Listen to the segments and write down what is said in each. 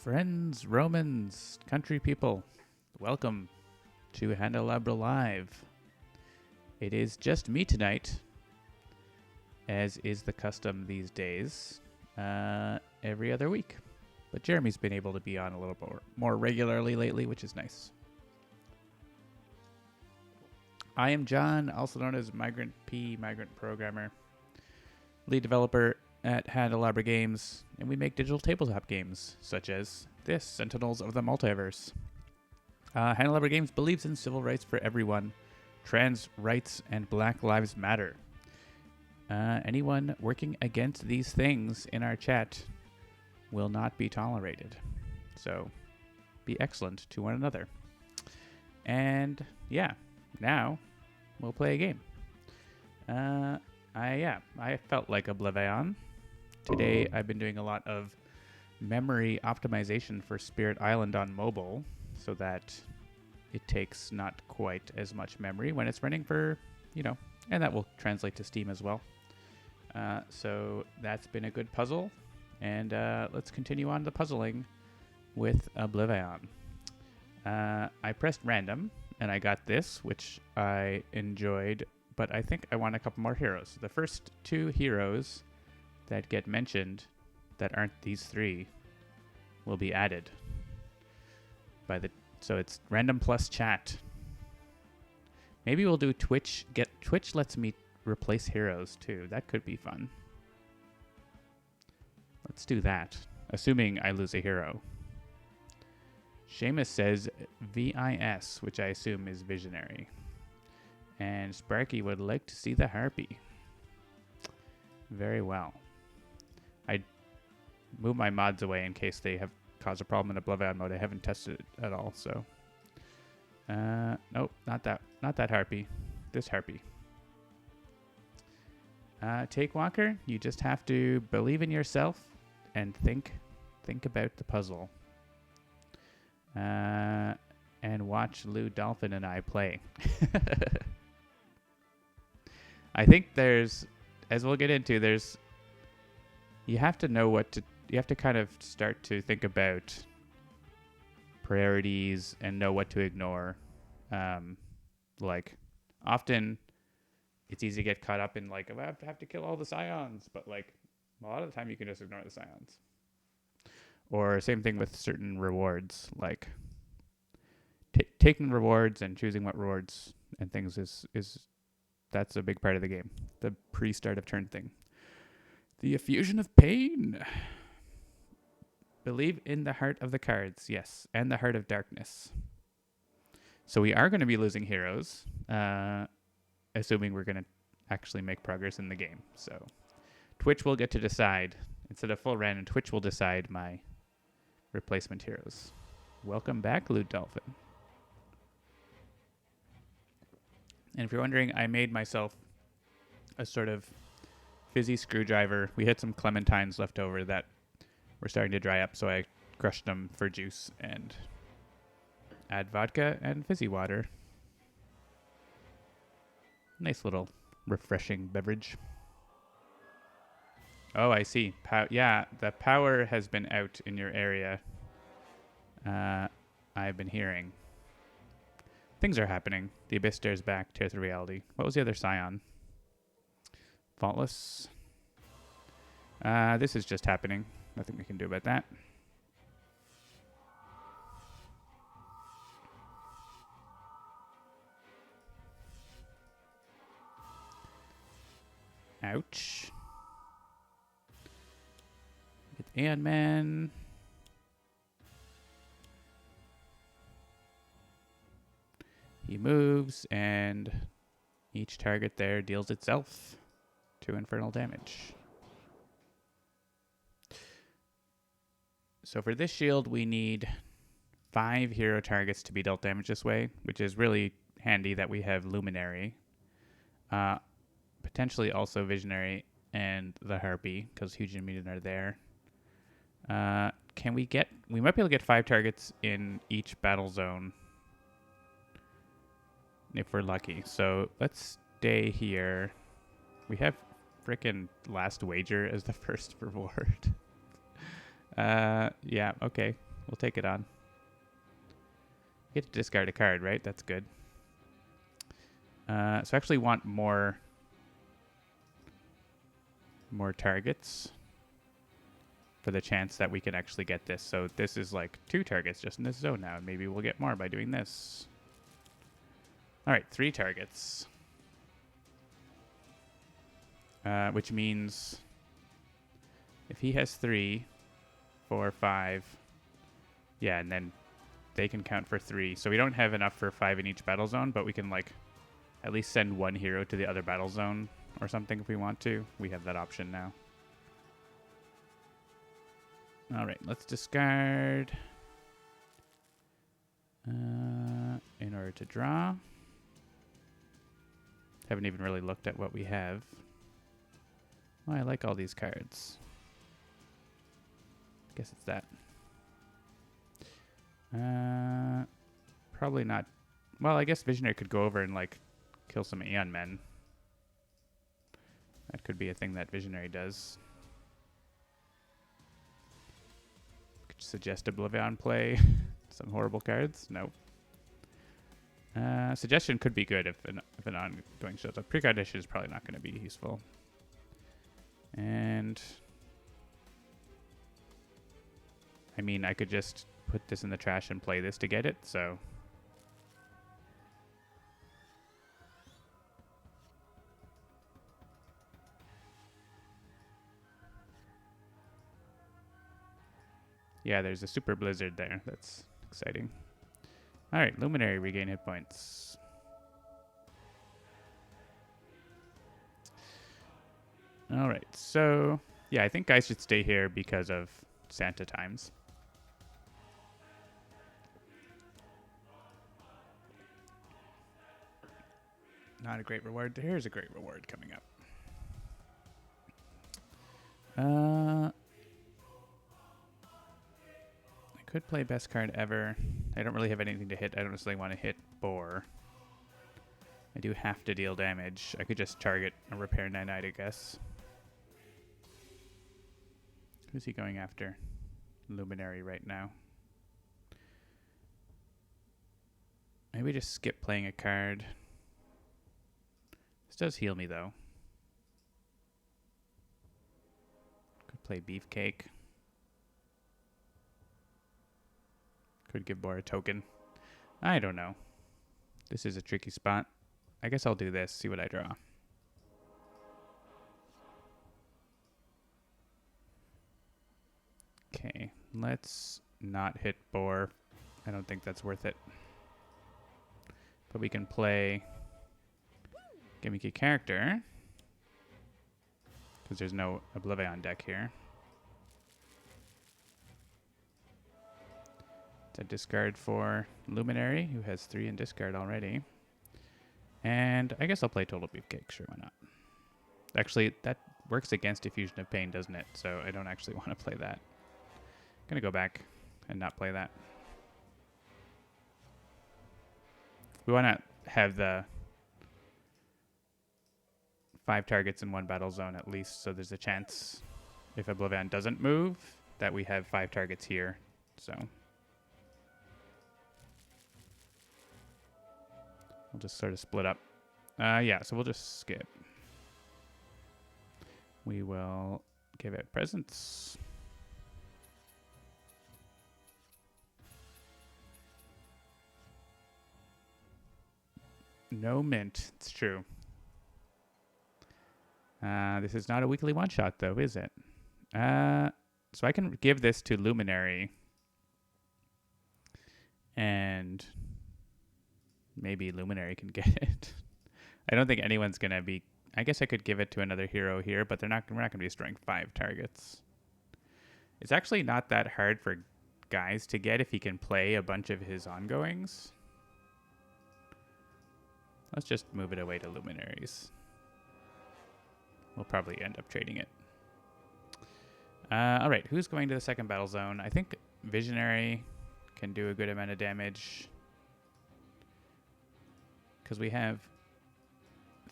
Friends, Romans, country people, welcome to Handelabra Live. It is just me tonight, as is the custom these days, every other week. But Jeremy's been able to be on a little more regularly lately, which is nice. I am John, also known as Migrant Programmer, lead developer at Handelabra Games, and we make digital tabletop games, such as this, Sentinels of the Multiverse. Handelabra Games believes in civil rights for everyone, trans rights, and Black Lives Matter. Anyone working against these things in our chat will not be tolerated. So, be excellent to one another. And, yeah, now we'll play a game. I felt like OblivAeon. Today, I've been doing a lot of memory optimization for Spirit Island on mobile so that it takes not quite as much memory when it's running for, and that will translate to Steam as well. So that's been a good puzzle, and let's continue on the puzzling with OblivAeon. I pressed random, and I got this, which I enjoyed, but I think I want a couple more heroes. The first two heroes that get mentioned that aren't these three will be added so it's random plus chat. Maybe we'll do Twitch. Twitch lets me replace heroes too. That could be fun. Let's do that, assuming I lose a hero. Seamus says VIS, which I assume is Visionary. And Sparky would like to see the Harpy. Very well. I move my mods away in case they have caused a problem in OblivAeon mode. I haven't tested it at all, so. Nope, not that Harpy. This Harpy. Take Walker, you just have to believe in yourself and think about the puzzle. And watch Lou Dolphin and I play. I think there's, as we'll get into, you have to know you have to kind of start to think about priorities and know what to ignore. Like, often it's easy to get caught up in, like, I have to kill all the scions, but, like, a lot of the time you can just ignore the scions. Or same thing with certain rewards, like taking rewards and choosing what rewards and things is that's a big part of the game. The pre-start of turn thing. The effusion of pain. Believe in the heart of the cards, yes, and the heart of darkness. So we are going to be losing heroes, assuming we're going to actually make progress in the game. So Twitch will get to decide. Instead of full random, Twitch will decide my replacement heroes. Welcome back, Lou Dolphin. And if you're wondering, I made myself a sort of fizzy screwdriver. We had some clementines left over that were starting to dry up, so I crushed them for juice and add vodka and fizzy water. Nice little refreshing beverage. Oh, I see. The power has been out in your area. I've been hearing. Things are happening. The Abyss stares back, tears through reality. What was the other scion? Faultless. This is just happening. Nothing we can do about that. Ouch. With Aeon Man. He moves, and each target there deals itself 2 infernal damage. So for this shield, we need 5 hero targets to be dealt damage this way, which is really handy that we have Luminary. Potentially also Visionary and the Harpy, because Huge and Medium are there. We might be able to get 5 targets in each battle zone if we're lucky. So let's stay here. We have frickin' Last Wager as the first reward. Yeah, okay. We'll take it on. Get to discard a card, right? That's good. So I actually want more targets for the chance that we can actually get this. So this is like 2 targets just in this zone now. Maybe we'll get more by doing this. All right, 3 targets. Which means if he has 3, 4, 5, yeah, and then they can count for 3. So we don't have enough for 5 in each battle zone, but we can like at least send 1 hero to the other battle zone or something if we want to. We have that option now. All right, let's discard in order to draw. Haven't even really looked at what we have. Oh, I like all these cards. Guess it's that. Probably not. Well, I guess Visionary could go over and like kill some Aeon Men. That could be a thing that Visionary does. Could suggest OblivAeon play some horrible cards. Nope. Suggestion could be good if an ongoing shows up. Precondition is probably not going to be useful. And I mean, I could just put this in the trash and play this to get it, so. Yeah, there's a super blizzard there. That's exciting. All right, Luminary, regain hit points. All right, so yeah, I think Guise should stay here because of Santa times. Not a great reward. Here's a great reward coming up. I could play best card ever. I don't really have anything to hit. I don't necessarily want to hit Boar. I do have to deal damage. I could just target a Repair Nanite, I guess. Who's he going after? Luminary right now. Maybe just skip playing a card. This does heal me, though. Could play Beefcake. Could give Boar a token. I don't know. This is a tricky spot. I guess I'll do this, see what I draw. Okay, let's not hit Boar. I don't think that's worth it. But we can play Gimmicky Character, because there's no OblivAeon deck here. It's a discard for Luminary, who has 3 in discard already. And I guess I'll play Total Beefcake, sure, why not? Actually, that works against Diffusion of Pain, doesn't it? So I don't actually want to play that. I'm going to go back and not play that. We want to have the 5 targets in one battle zone at least, so there's a chance if OblivAeon doesn't move that we have 5 targets here. So we'll just sort of split up. Yeah, so we'll just skip. We will give it presents. No mint. It's true. This is not a weekly one-shot, though, is it? So I can give this to Luminary. And maybe Luminary can get it. I don't think anyone's going to be... I guess I could give it to another hero here, but we're not going to be destroying 5 targets. It's actually not that hard for Guise to get if he can play a bunch of his ongoings. Let's just move it away to Luminaries. We'll probably end up trading it. All right, who's going to the second battle zone? I think Visionary can do a good amount of damage. Because we have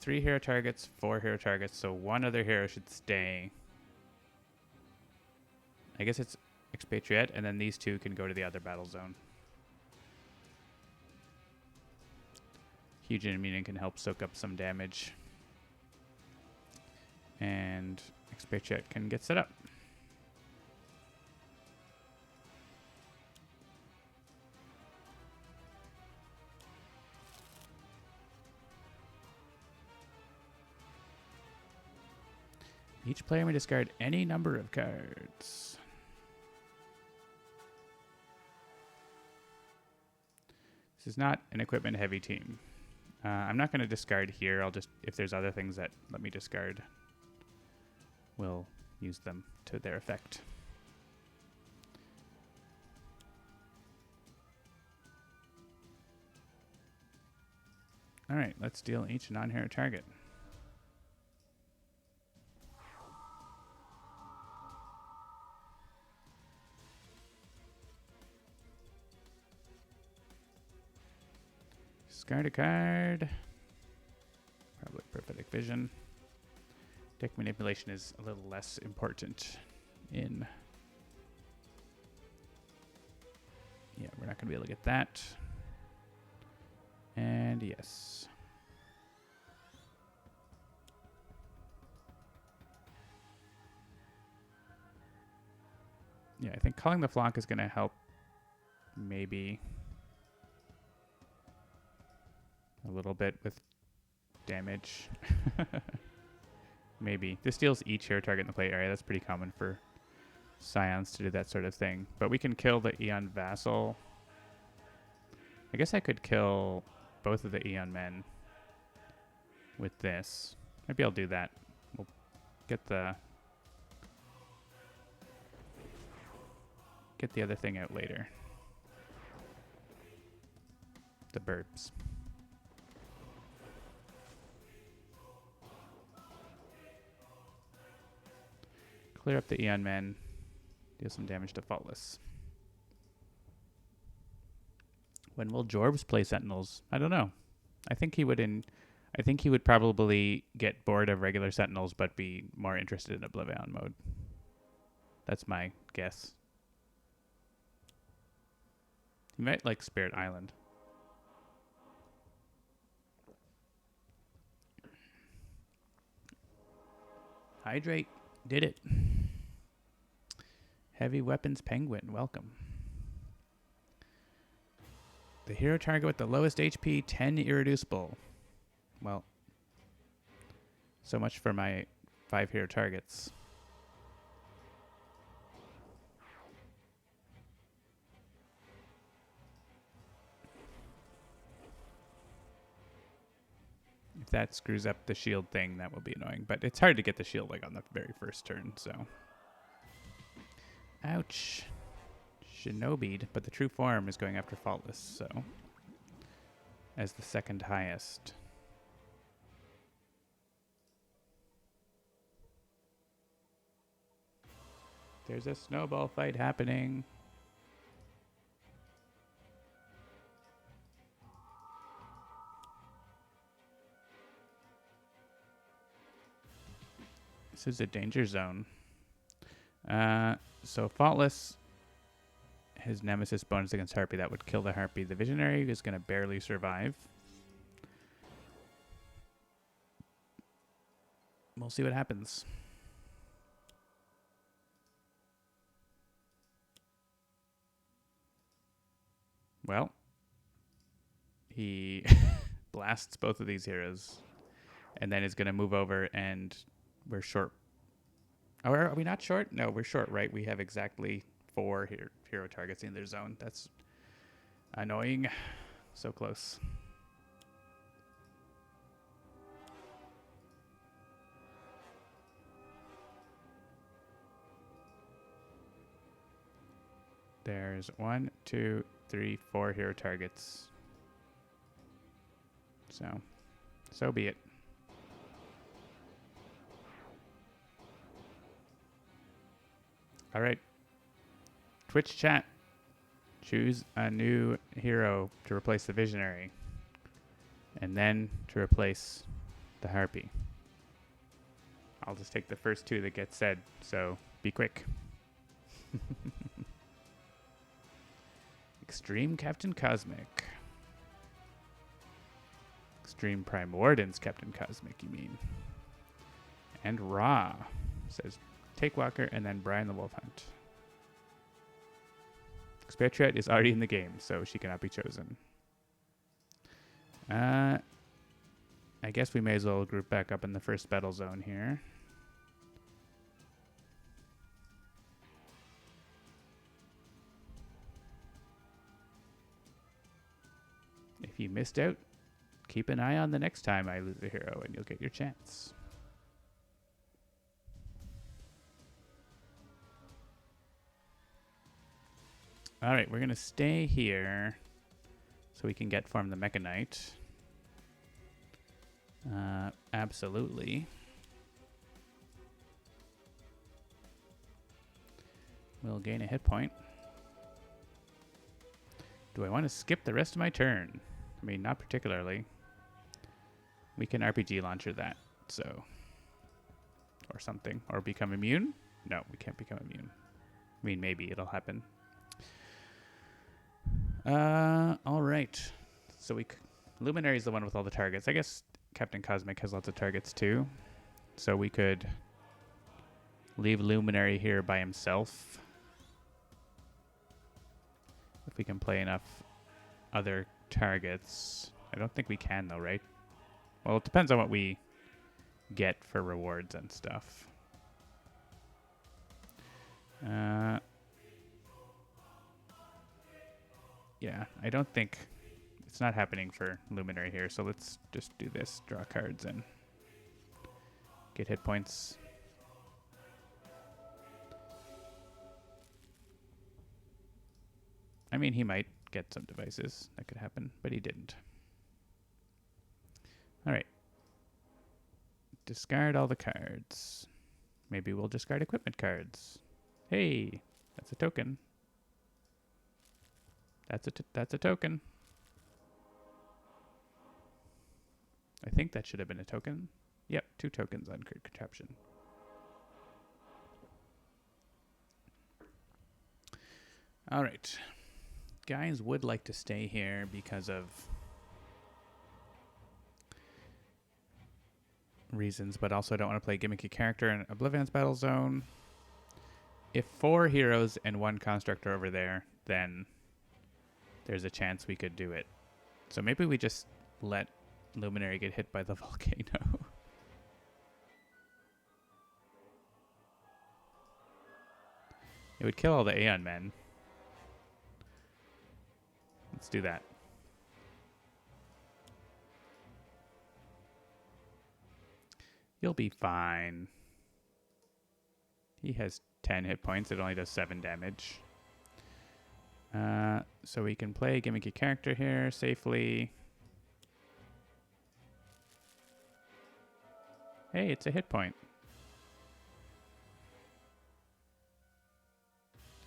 3 hero targets, 4 hero targets, so 1 other hero should stay. I guess it's Expatriette, and then these two can go to the other battle zone. Huge Minion can help soak up some damage. And Expatriette can get set up. Each player may discard any number of cards. This is not an equipment heavy team. I'm not going to discard here. I'll just, if there's other things that let me discard, we'll use them to their effect. All right, let's deal each non-hero target. Discard a card. Probably Prophetic Vision. Deck manipulation is a little less important in... Yeah, we're not going to be able to get that. And yes. Yeah, I think calling the flock is going to help maybe a little bit with damage. Maybe. This deals each hero target in the play area. That's pretty common for Scions to do that sort of thing. But we can kill the Aeon Vassal. I guess I could kill both of the Aeon Men with this. Maybe I'll do that. We'll get the other thing out later. The burps. Clear up the Aeon Men. Deal some damage to Faultless. When will Jorbs play Sentinels? I don't know. I think he would probably get bored of regular Sentinels, but be more interested in OblivAeon mode. That's my guess. He might like Spirit Island. Hydrate did it. Heavy Weapons Penguin, welcome. The hero target with the lowest HP, 10 irreducible. Well, so much for my 5 hero targets. If that screws up the shield thing, that will be annoying. But it's hard to get the shield like on the very first turn, so. Ouch. Shinobi'd, but the true form is going after Faultless, so. As the second highest. There's a snowball fight happening. This is a danger zone. So Faultless, his nemesis bonus against Harpy, that would kill the Harpy. The Visionary is going to barely survive. We'll see what happens. Well, he blasts both of these heroes and then is going to move over, and we're short. Oh, are we not short? No, we're short, right? We have exactly 4 hero targets in their zone. That's annoying. So close. There's 1, 2, 3, 4 hero targets. So be it. All right. Twitch chat. Choose a new hero to replace the Visionary. And then to replace the Harpy. I'll just take the first 2 that get said, so be quick. Extreme Captain Cosmic. Extreme Primordans Captain Cosmic, you mean. And Ra says Take Walker and then Brian the Wolf Hunt. Expatriette is already in the game, so she cannot be chosen. I guess we may as well group back up in the first battle zone here. If you missed out, keep an eye on the next time I lose a hero and you'll get your chance. Alright, we're going to stay here so we can form the Mecha Knight. Absolutely. We'll gain a hit point. Do I want to skip the rest of my turn? I mean, not particularly. We can RPG launcher that, so. Or something. Or become immune? No, we can't become immune. I mean, maybe it'll happen. All right. So Luminary is the one with all the targets. I guess Captain Cosmic has lots of targets too. So we could leave Luminary here by himself. If we can play enough other targets. I don't think we can though, right? Well, it depends on what we get for rewards and stuff. Yeah, I don't think it's not happening for Luminary here, so let's just do this. Draw cards and get hit points. I mean, he might get some devices. That could happen, but he didn't. All right. Discard all the cards. Maybe we'll discard equipment cards. Hey, that's a token. That's a token. I think that should have been a token. Yep, 2 tokens on card contraption. All right. Guise would like to stay here because of reasons, but also don't want to play gimmicky character in OblivAeon's battle zone. If 4 heroes and 1 construct are over there, then there's a chance we could do it. So maybe we just let Luminary get hit by the volcano. It would kill all the Aeon men. Let's do that. You'll be fine. He has 10 hit points. It only does 7 damage. So we can play a gimmicky character here safely. Hey, it's a hit point.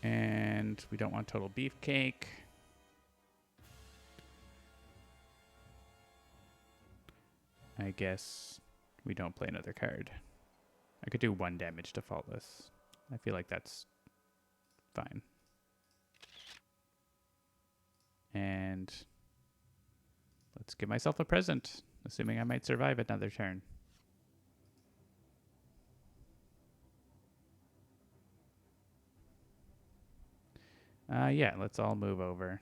And we don't want total beefcake. I guess we don't play another card. I could do 1 damage to Faultless. I feel like that's fine. And let's give myself a present, assuming I might survive another turn. Yeah, let's all move over.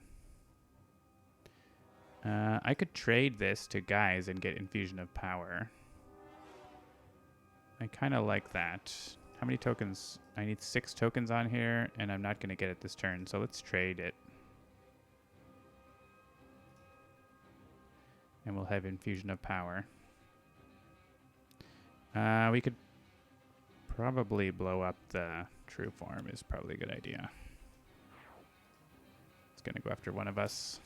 I could trade this to Guise and get Infusion of Power. I kind of like that. How many tokens? I need 6 tokens on here, and I'm not going to get it this turn, so let's trade it. And we'll have Infusion of Power. We could probably blow up the True Form is probably a good idea. It's going to go after one of us.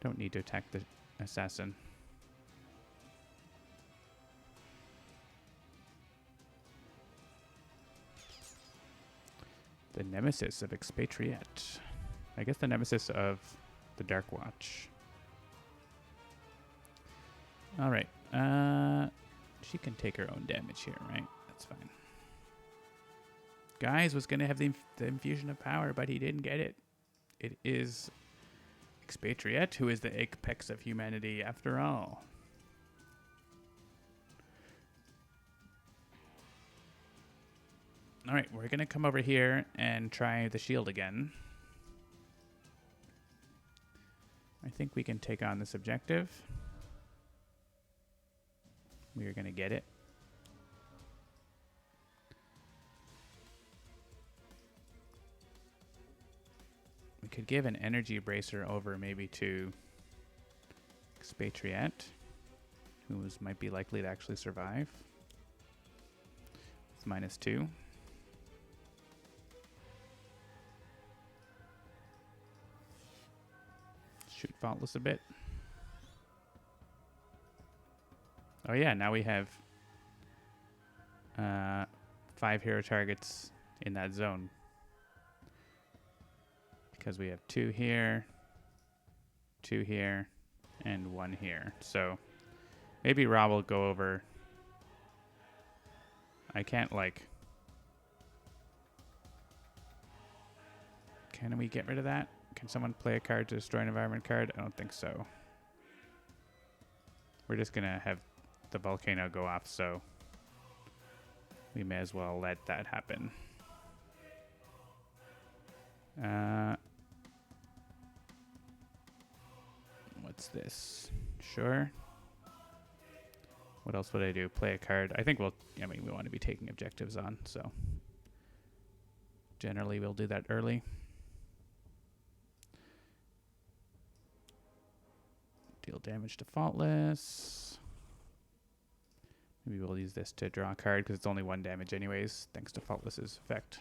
Don't need to attack the assassin. The nemesis of Expatriette. I guess the nemesis of the Dark Watch. All right. She can take her own damage here, right? That's fine. Guise was going to have the infusion of power, but he didn't get it. It is Expatriette who is the apex of humanity after all. All right, we're going to come over here and try the shield again. I think we can take on this objective. We are going to get it. We could give an energy bracer over maybe to Expatriette, who might be likely to actually survive. It's -2. Shoot Faultless a bit. Oh yeah, now we have 5 hero targets in that zone. Because we have 2 here, 2 here, and 1 here. So maybe Rob will go over. I can't like... Can we get rid of that? Can someone play a card to destroy an environment card? I don't think so. We're just going to have the volcano go off, so we may as well let that happen. What's this? Sure. What else would I do? Play a card. I think we want to be taking objectives on, so generally we'll do that early. Deal damage to Faultless. Maybe we'll use this to draw a card because it's only 1 damage anyways, thanks to Faultless's effect.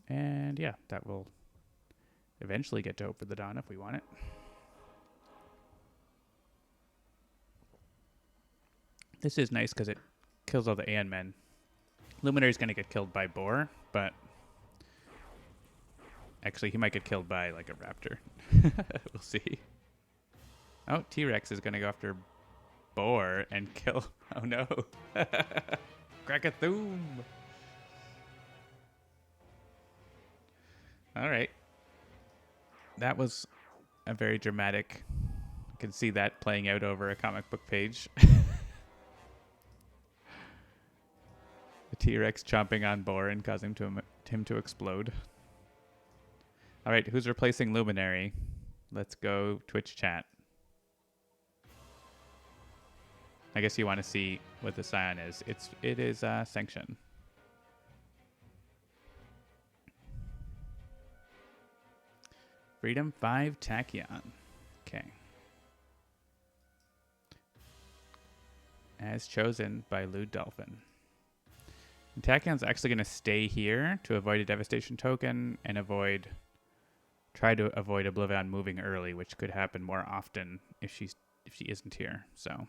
And yeah, that will eventually get to Hope for the Dawn if we want it. This is nice because it kills all the Aeon men. Luminary is going to get killed by Boar, but actually he might get killed by like a raptor. We'll see. Oh, T-Rex is going to go after Boar and kill... Oh no. Krakathoom. All right. That was a very dramatic... You can see that playing out over a comic book page. The T-Rex chomping on Boar and causing him to explode. All right, who's replacing Luminary? Let's go Twitch chat. I guess you want to see what the Scion is. It is Sanction. Freedom 5 Tachyon. Okay. As chosen by Lewd Dolphin. And Tachyon's actually going to stay here to avoid a devastation token and try to avoid OblivAeon moving early, which could happen more often if she isn't here. So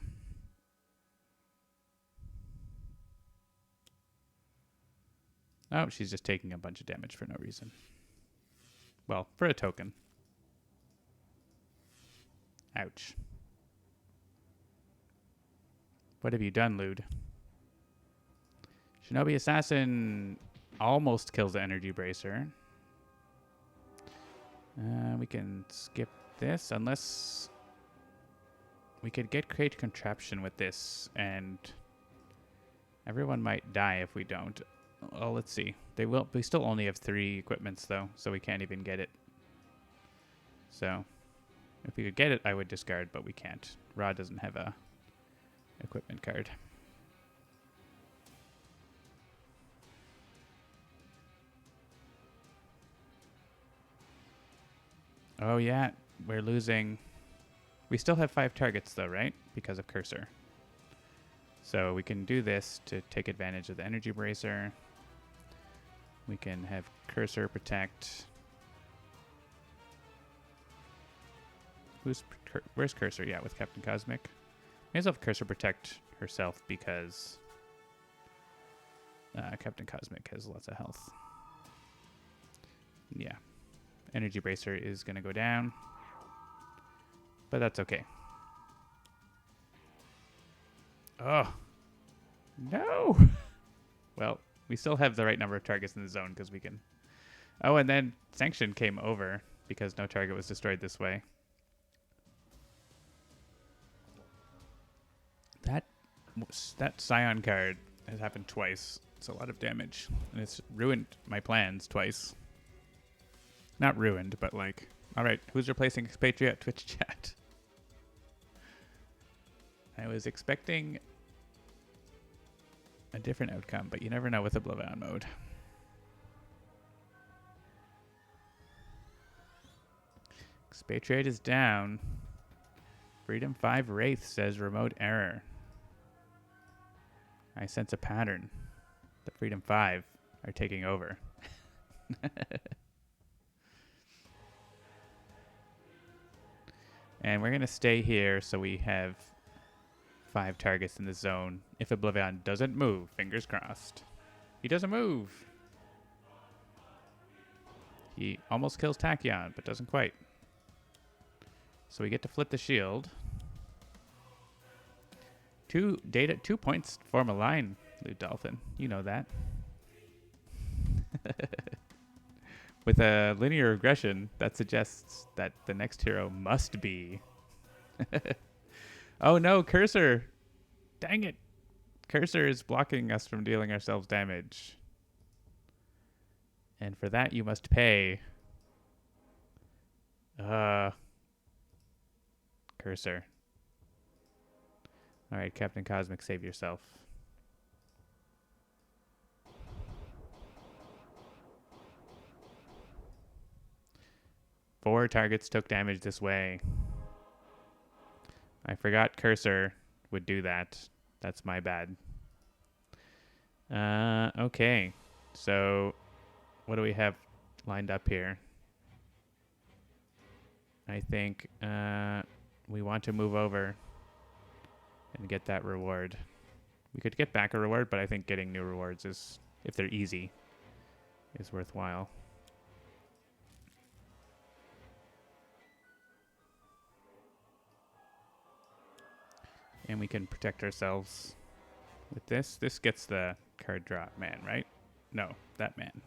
oh, she's just taking a bunch of damage for no reason. Well, for a token. Ouch. What have you done, Lewd? Shinobi Assassin almost kills the Energy Bracer. We can skip this unless we could create contraption with this, and everyone might die if we don't. Well, let's see. We still only have 3 equipments though, so we can't even get it. So if we could get it, I would discard, but we can't. Ra doesn't have a equipment card. Oh yeah, we're losing. We still have 5 targets though, right? Because of Cursor. So we can do this to take advantage of the Energy Bracer. We can have Cursor protect. Where's Cursor? Yeah, with Captain Cosmic. May as well have Cursor protect herself because Captain Cosmic has lots of health. Yeah. Energy Bracer is going to go down. But that's okay. Oh, No! Well, we still have the right number of targets in the zone because we can... Oh, and then Sanction came over because no target was destroyed this way. That Scion card has happened twice. It's a lot of damage. And it's ruined my plans twice. Not ruined, but like... Alright, who's replacing Expatriette Twitch chat? I was expecting a different outcome, but you never know with OblivAeon mode. Expatriate is down. Freedom 5 Wraith says remote error. I sense a pattern. The Freedom 5 are taking over. And we're going to stay here so we have 5 targets in the zone. If OblivAeon doesn't move, fingers crossed. He doesn't move. He almost kills Tachyon, but doesn't quite. So we get to flip the shield. 2 points form a line, Loot Dolphin. You know that. With a linear regression, that suggests that the next hero must be... Oh no, Cursor! Dang it! Cursor is blocking us from dealing ourselves damage. And for that you must pay. Cursor. Alright, Captain Cosmic, save yourself. Four targets took damage this way. I forgot Cursor would do that. That's my bad. Okay. So, what do we have lined up here? I think we want to move over and get that reward. We could get back a reward, but I think getting new rewards is, if they're easy, is worthwhile. And we can protect ourselves with this. This gets the card draw man, right? No, that man.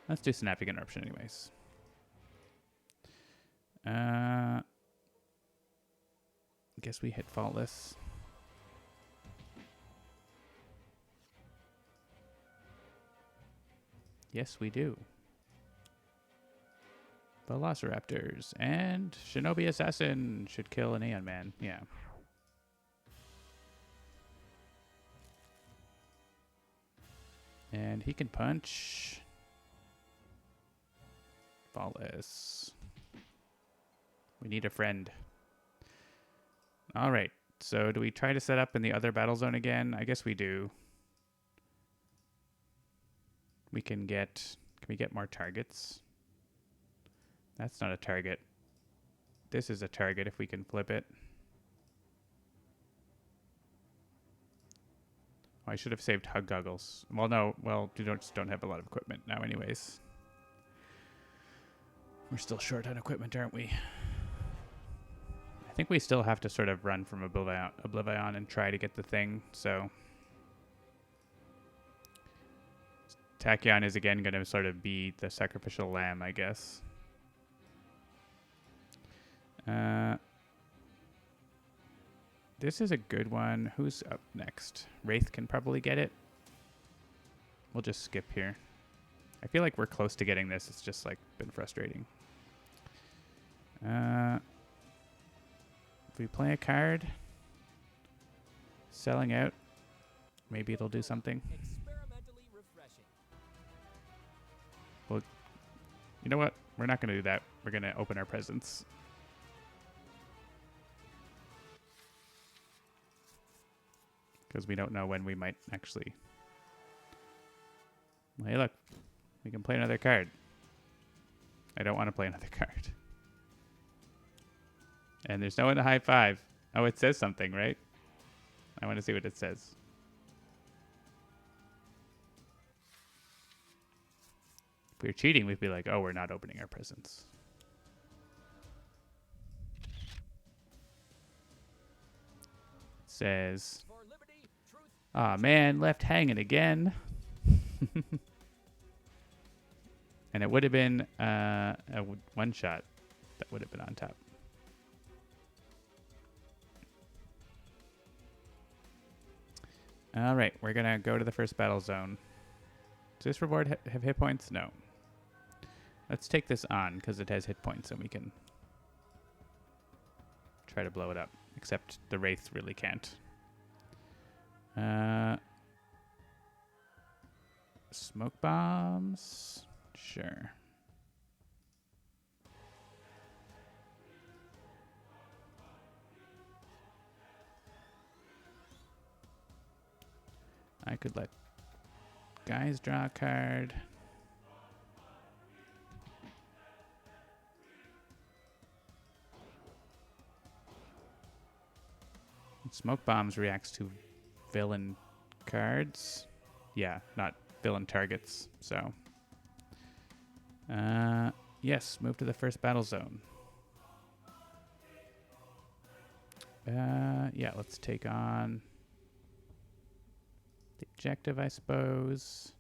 Let's do Synaptic Interruption anyways. Guess we hit Faultless. Yes, we do. Velociraptors and Shinobi Assassin should kill an Aeon Man. Yeah. And he can punch. Faultless. We need a friend. All right. So do we try to set up in the other battle zone again? I guess we do. We can we get more targets? That's not a target. This is a target if we can flip it. Oh, I should have saved Hug Goggles. Well, no. Well, we just don't have a lot of equipment now anyways. We're still short on equipment, aren't we? I think we still have to sort of run from OblivAeon and try to get the thing, so... Tachyon is again going to sort of be the sacrificial lamb, I guess. This is a good one. Who's up next? Wraith can probably get it. We'll just skip here. I feel like we're close to getting this. It's just like been frustrating. If we play a card, selling out, maybe it'll do something. Well, you know what? We're not going to do that. We're going to open our presents. Because we don't know when we might actually... Well, hey, look. We can play another card. I don't want to play another card. And there's no one to high five. Oh, it says something, right? I want to see what it says. If we were cheating, we'd be like, oh, we're not opening our presents. It says... Aw, man, left hanging again. And it would have been a one shot that would have been on top. All right, we're going to go to the first battle zone. Does this reward have hit points? No. Let's take this on because it has hit points and we can try to blow it up. Except the Wraith really can't. Smoke bombs? Sure. I could let Guise draw a card. Smoke bombs reacts to villain cards. Yeah, not villain targets. So, yes, move to the first battle zone. Yeah, let's take on the objective, I suppose.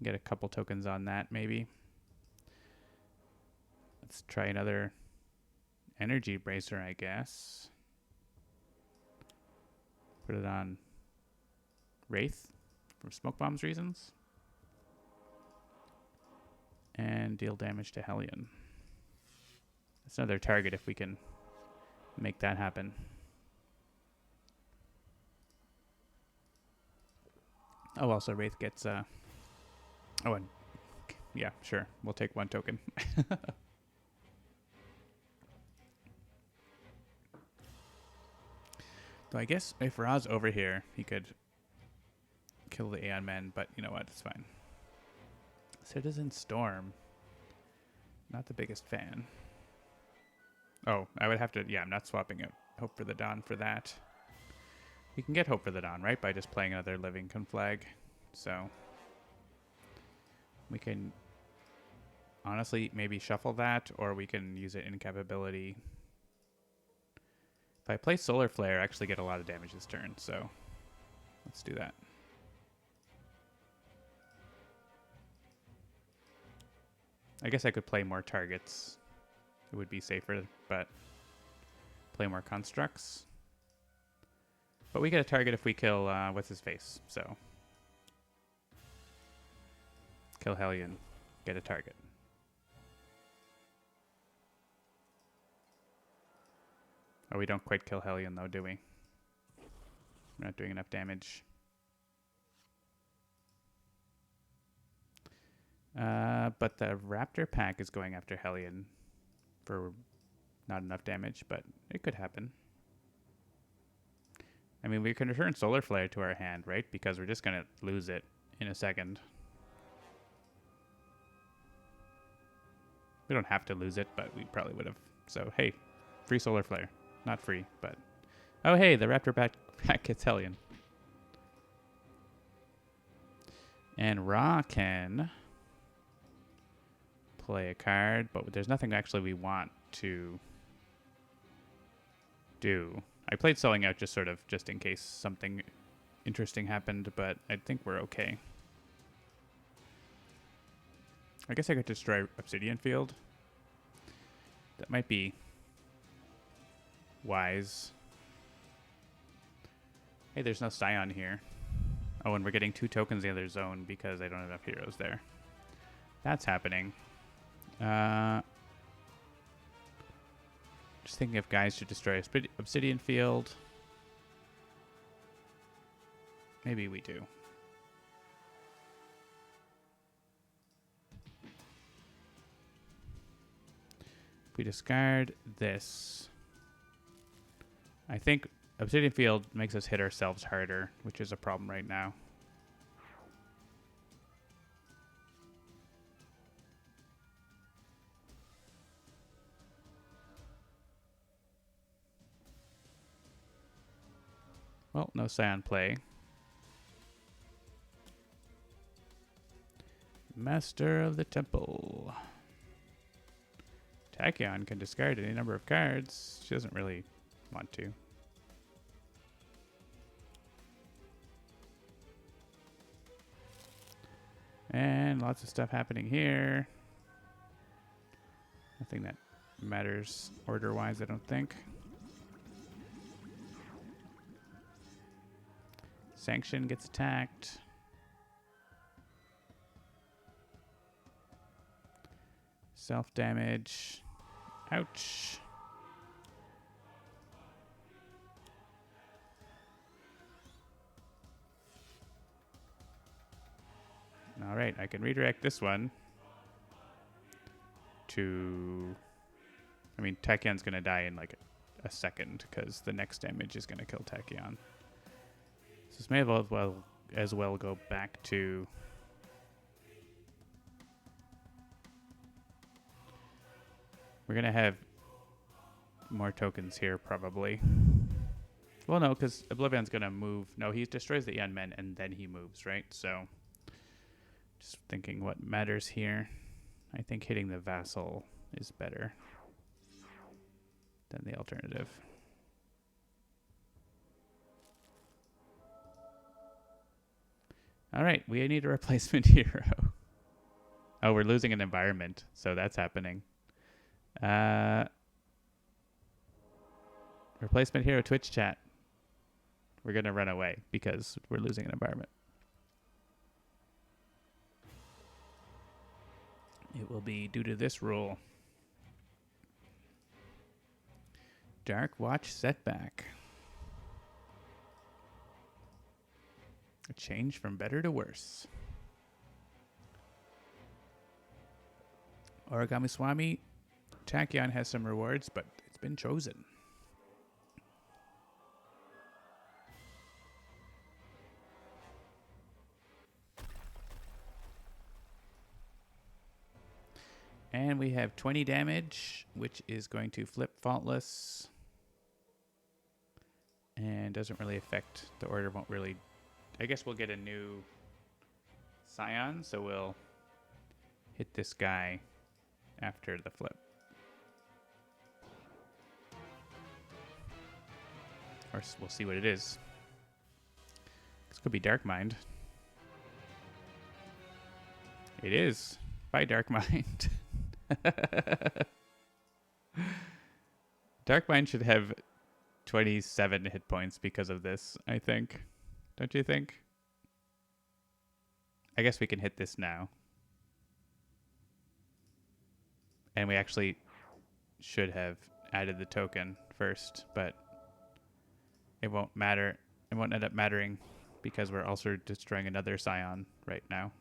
Get a couple tokens on that, maybe. Let's try another energy bracer, I guess. Put it on Wraith for smoke bombs reasons. And deal damage to Hellion. That's another target if we can make that happen. Oh, also Wraith gets oh, and yeah, sure. We'll take one token. So I guess if Ra's over here, he could kill the Aeon Men, but you know what? It's fine. Citizen Storm. Not the biggest fan. Oh, I would have to... Yeah, I'm not swapping out Hope for the Dawn for that. We can get Hope for the Dawn, right? By just playing another Living Conflag. So... we can... honestly, maybe shuffle that, or we can use it in capability. If I play Solar Flare, I actually get a lot of damage this turn, so... let's do that. I guess I could play more targets. It would be safer, but play more constructs. But we get a target if we kill, what's his face, so. Kill Hellion, get a target. Oh, we don't quite kill Hellion though, do we? We're not doing enough damage. But the Raptor pack is going after Hellion for not enough damage, but it could happen. I mean, we can return Solar Flare to our hand, right? Because we're just going to lose it in a second. We don't have to lose it, but we probably would have. So, hey, free Solar Flare. Not free, but... oh, hey, the Raptor pack gets Hellion. And Ra can... play a card, but there's nothing actually we want to do. I played Selling Out just in case something interesting happened, but I think we're okay. I guess I could destroy Obsidian Field. That might be wise. Hey, there's no Scion here. Oh, and we're getting 2 tokens in the other zone because I don't have enough heroes there. That's happening. Just thinking if Guise should destroy Obsidian Field. Maybe we do. If we discard this, I think Obsidian Field makes us hit ourselves harder, which is a problem right now. Well, no Scion play. Master of the Temple. Tachyon can discard any number of cards. She doesn't really want to. And lots of stuff happening here. Nothing that matters order-wise, I don't think. Sanction gets attacked. Self-damage. Ouch. All right, I can redirect this one to... I mean, Tachyon's going to die in like a second because the next damage is going to kill Tachyon. So this may as well go back to... We're going to have more tokens here, probably. Well, no, because OblivAeon's going to move. No, he destroys the Eon Men, and then he moves, right? So, just thinking what matters here. I think hitting the Vassal is better than the alternative. All right, we need a replacement hero. Oh, we're losing an environment, so that's happening. Replacement hero Twitch chat. We're going to run away because we're losing an environment. It will be due to this rule. Dark Watch setback. A change from better to worse. Origami Swami. Tachyon has some rewards, but it's been chosen. And we have 20 damage, which is going to flip Faultless. And doesn't really affect, the order won't really... I guess we'll get a new Scion, so we'll hit this guy after the flip. Or we'll see what it is. This could be Dark Mind. It is. By Dark Mind. Dark Mind should have 27 hit points because of this, I think. Don't you think? I guess we can hit this now. And we actually should have added the token first, but it won't matter. It won't end up mattering because we're also destroying another Scion right now.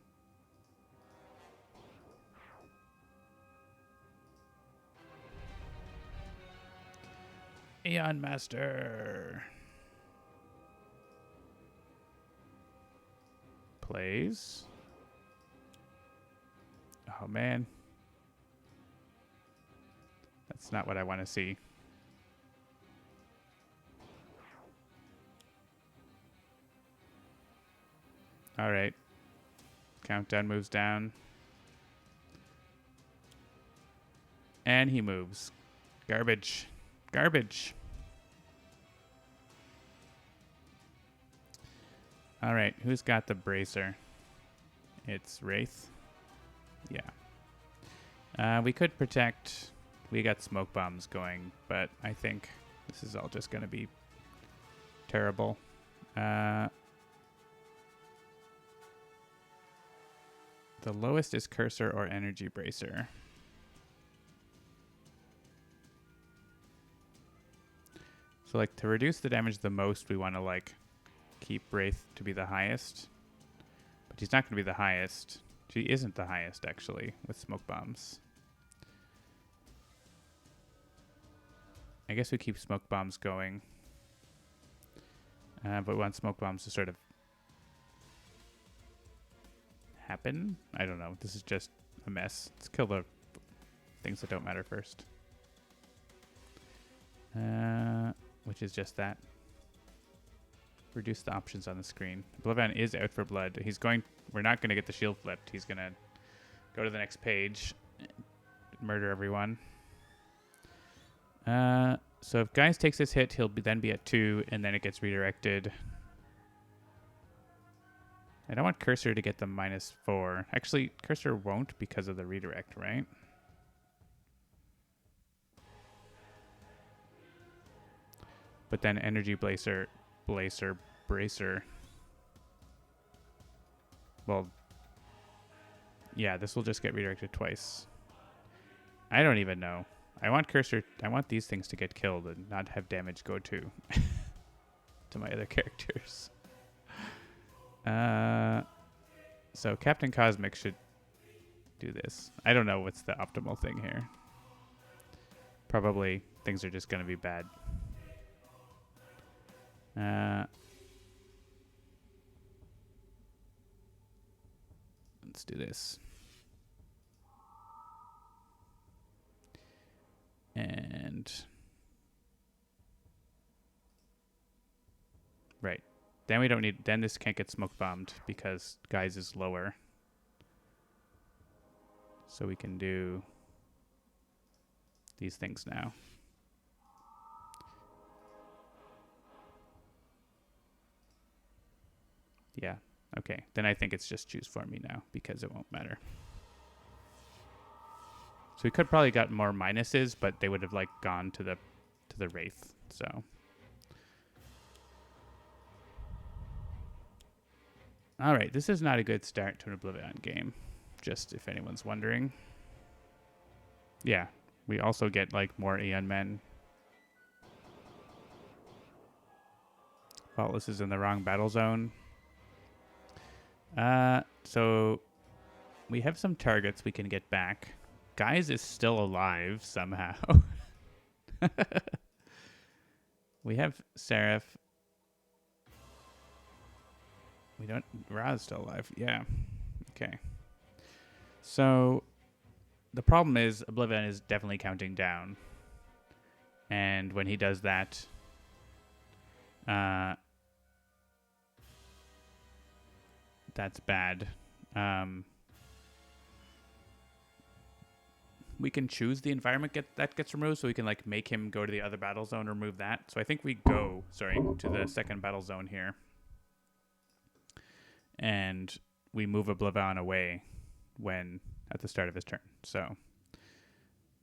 Aeon Master plays. Oh man, that's not what I want to see. All right, countdown moves down, and he moves. Garbage. Garbage. All right, who's got the bracer? It's Wraith. Yeah. We could protect. We got smoke bombs going, but I think this is all just going to be terrible. The lowest is Cursor or Energy Bracer. So, like, to reduce the damage the most, we want to, like, keep Wraith to be the highest. But he's not going to be the highest. She isn't the highest, actually, with smoke bombs. I guess we keep smoke bombs going. But we want smoke bombs to sort of happen. I don't know. This is just a mess. Let's kill the things that don't matter first. Which is just that. Reduce the options on the screen. OblivAeon is out for blood. He's going... We're not going to get the shield flipped. He's going to go to the next page. Murder everyone. So if Guise takes his hit, he'll then be at 2, and then it gets redirected. I don't want Cursor to get the -4. Actually, Cursor won't because of the redirect, right? But then Energy Bracer. Well, yeah, this will just get redirected twice. I don't even know. I want Cursor. I want these things to get killed and not have damage go to to my other characters. So Captain Cosmic should do this. I don't know what's the optimal thing here. Probably things are just going to be bad. Let's do this. And right. Then we don't need, then this can't get smoke bombed because Guise is lower. So we can do these things now. Yeah. Okay. Then I think it's just choose for me now because it won't matter. So we could probably got more minuses, but they would have like gone to the Wraith. So all right, this is not a good start to an OblivAeon game, just if anyone's wondering. Yeah, we also get like more Aeon Men. Faultless is in the wrong battle zone. So we have some targets we can get back. Guise is still alive somehow. We have Seraph. We don't. Ra's still alive. Yeah. Okay. So the problem is OblivAeon is definitely counting down, and when he does that, that's bad. We can choose the environment that gets removed, so we can like make him go to the other battle zone, remove that. So I think we go, to the second battle zone here. And we move OblivAeon away when at the start of his turn. So,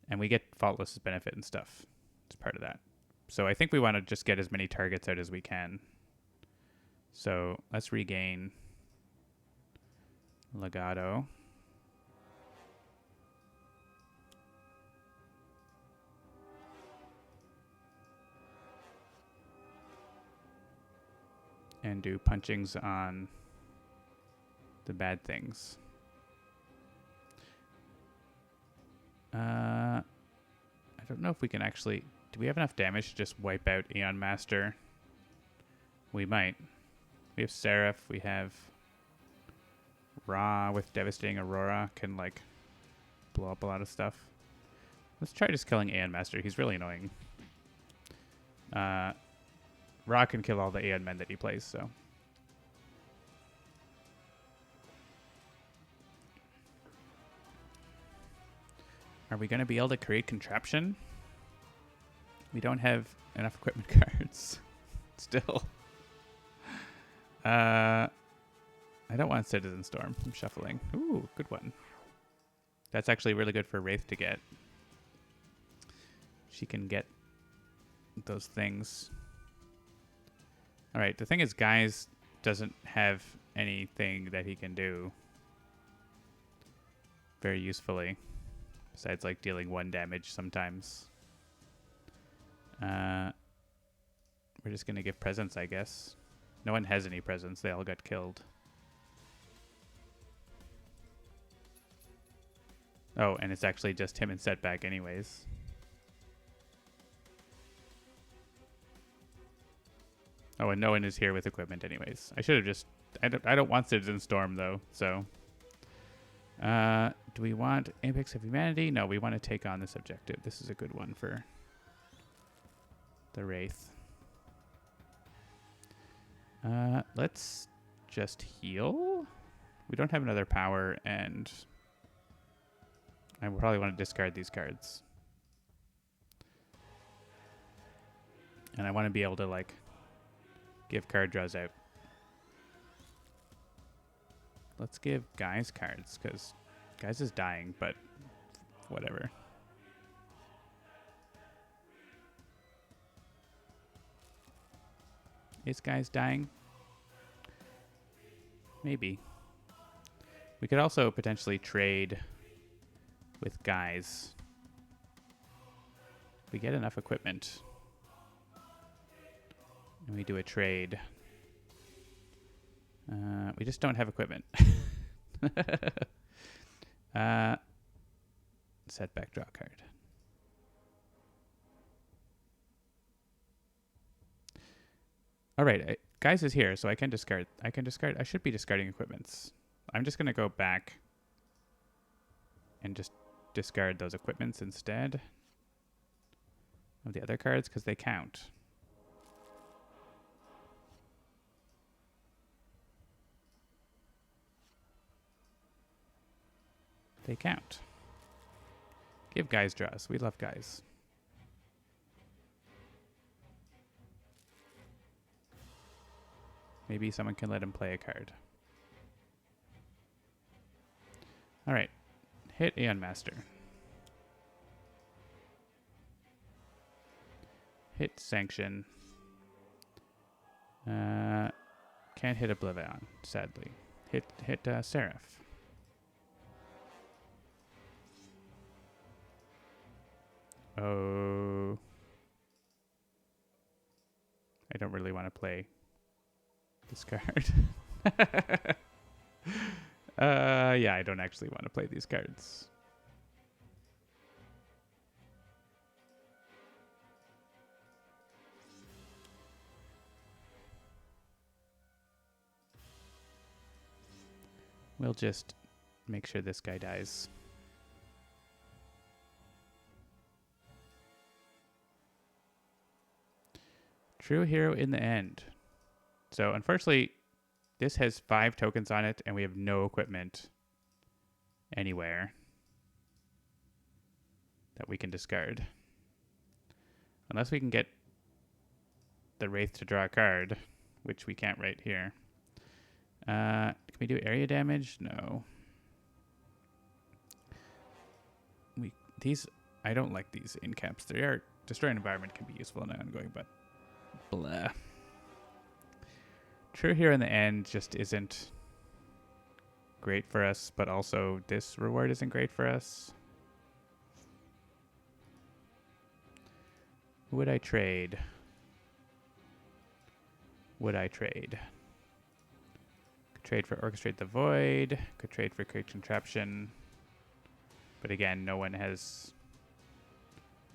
and we get Faultless benefit and stuff as part of that. So I think we want to just get as many targets out as we can. So let's regain Legato. And do punchings on the bad things. I don't know if we can actually... Do we have enough damage to just wipe out Aeon Master? We might. We have Seraph. We have Ra with Devastating Aurora. Can, like, blow up a lot of stuff. Let's try just killing Aeon Master. He's really annoying. Ra can kill all the Aeon men that he plays, so... Are we going to be able to create Contraption? We don't have enough equipment cards. Still. I don't want Citizen Storm. I'm shuffling. Ooh, good one. That's actually really good for Wraith to get. She can get those things. All right, the thing is Guise doesn't have anything that he can do very usefully. Besides, like, dealing 1 damage sometimes. We're just going to give presents, I guess. No one has any presents. They all got killed. Oh, and it's actually just him in setback anyways. Oh, and no one is here with equipment anyways. I should have just... I don't want Citizen Storm, though, so... do we want Apex of Humanity? No, we want to take on this objective. This is a good one for the Wraith. Let's just heal. We don't have another power, and I probably want to discard these cards. And I want to be able to, like, give card draws out. Let's give Guise cards, because Guise is dying, but whatever. Is Guise dying? Maybe. We could also potentially trade with Guise. We get enough equipment. And we do a trade. We just don't have equipment. Setback, draw card. All right, Guise is here, so I can discard. I should be discarding equipments. I'm just going to go back and just discard those equipments instead of the other cards because they count. They count. Give Guise draws. We love Guise. Maybe someone can let him play a card. All right. Hit Aeon Master. Hit Sanction. Can't hit OblivAeon, sadly. Hit Seraph. Oh. I don't really want to play this card. Yeah, I don't actually want to play these cards. We'll just make sure this guy dies. True hero in the end. So unfortunately, this has 5 tokens on it, and we have no equipment anywhere that we can discard. Unless we can get the Wraith to draw a card, which we can't right here. Can we do area damage? No. I don't like these in-caps. Destroy an environment can be useful and ongoing, but blah. True hero in the end just isn't great for us, but also this reward isn't great for us. Who would I trade? Could trade for Orchestrate the Void. Could trade for Create Contraption. But again, no one has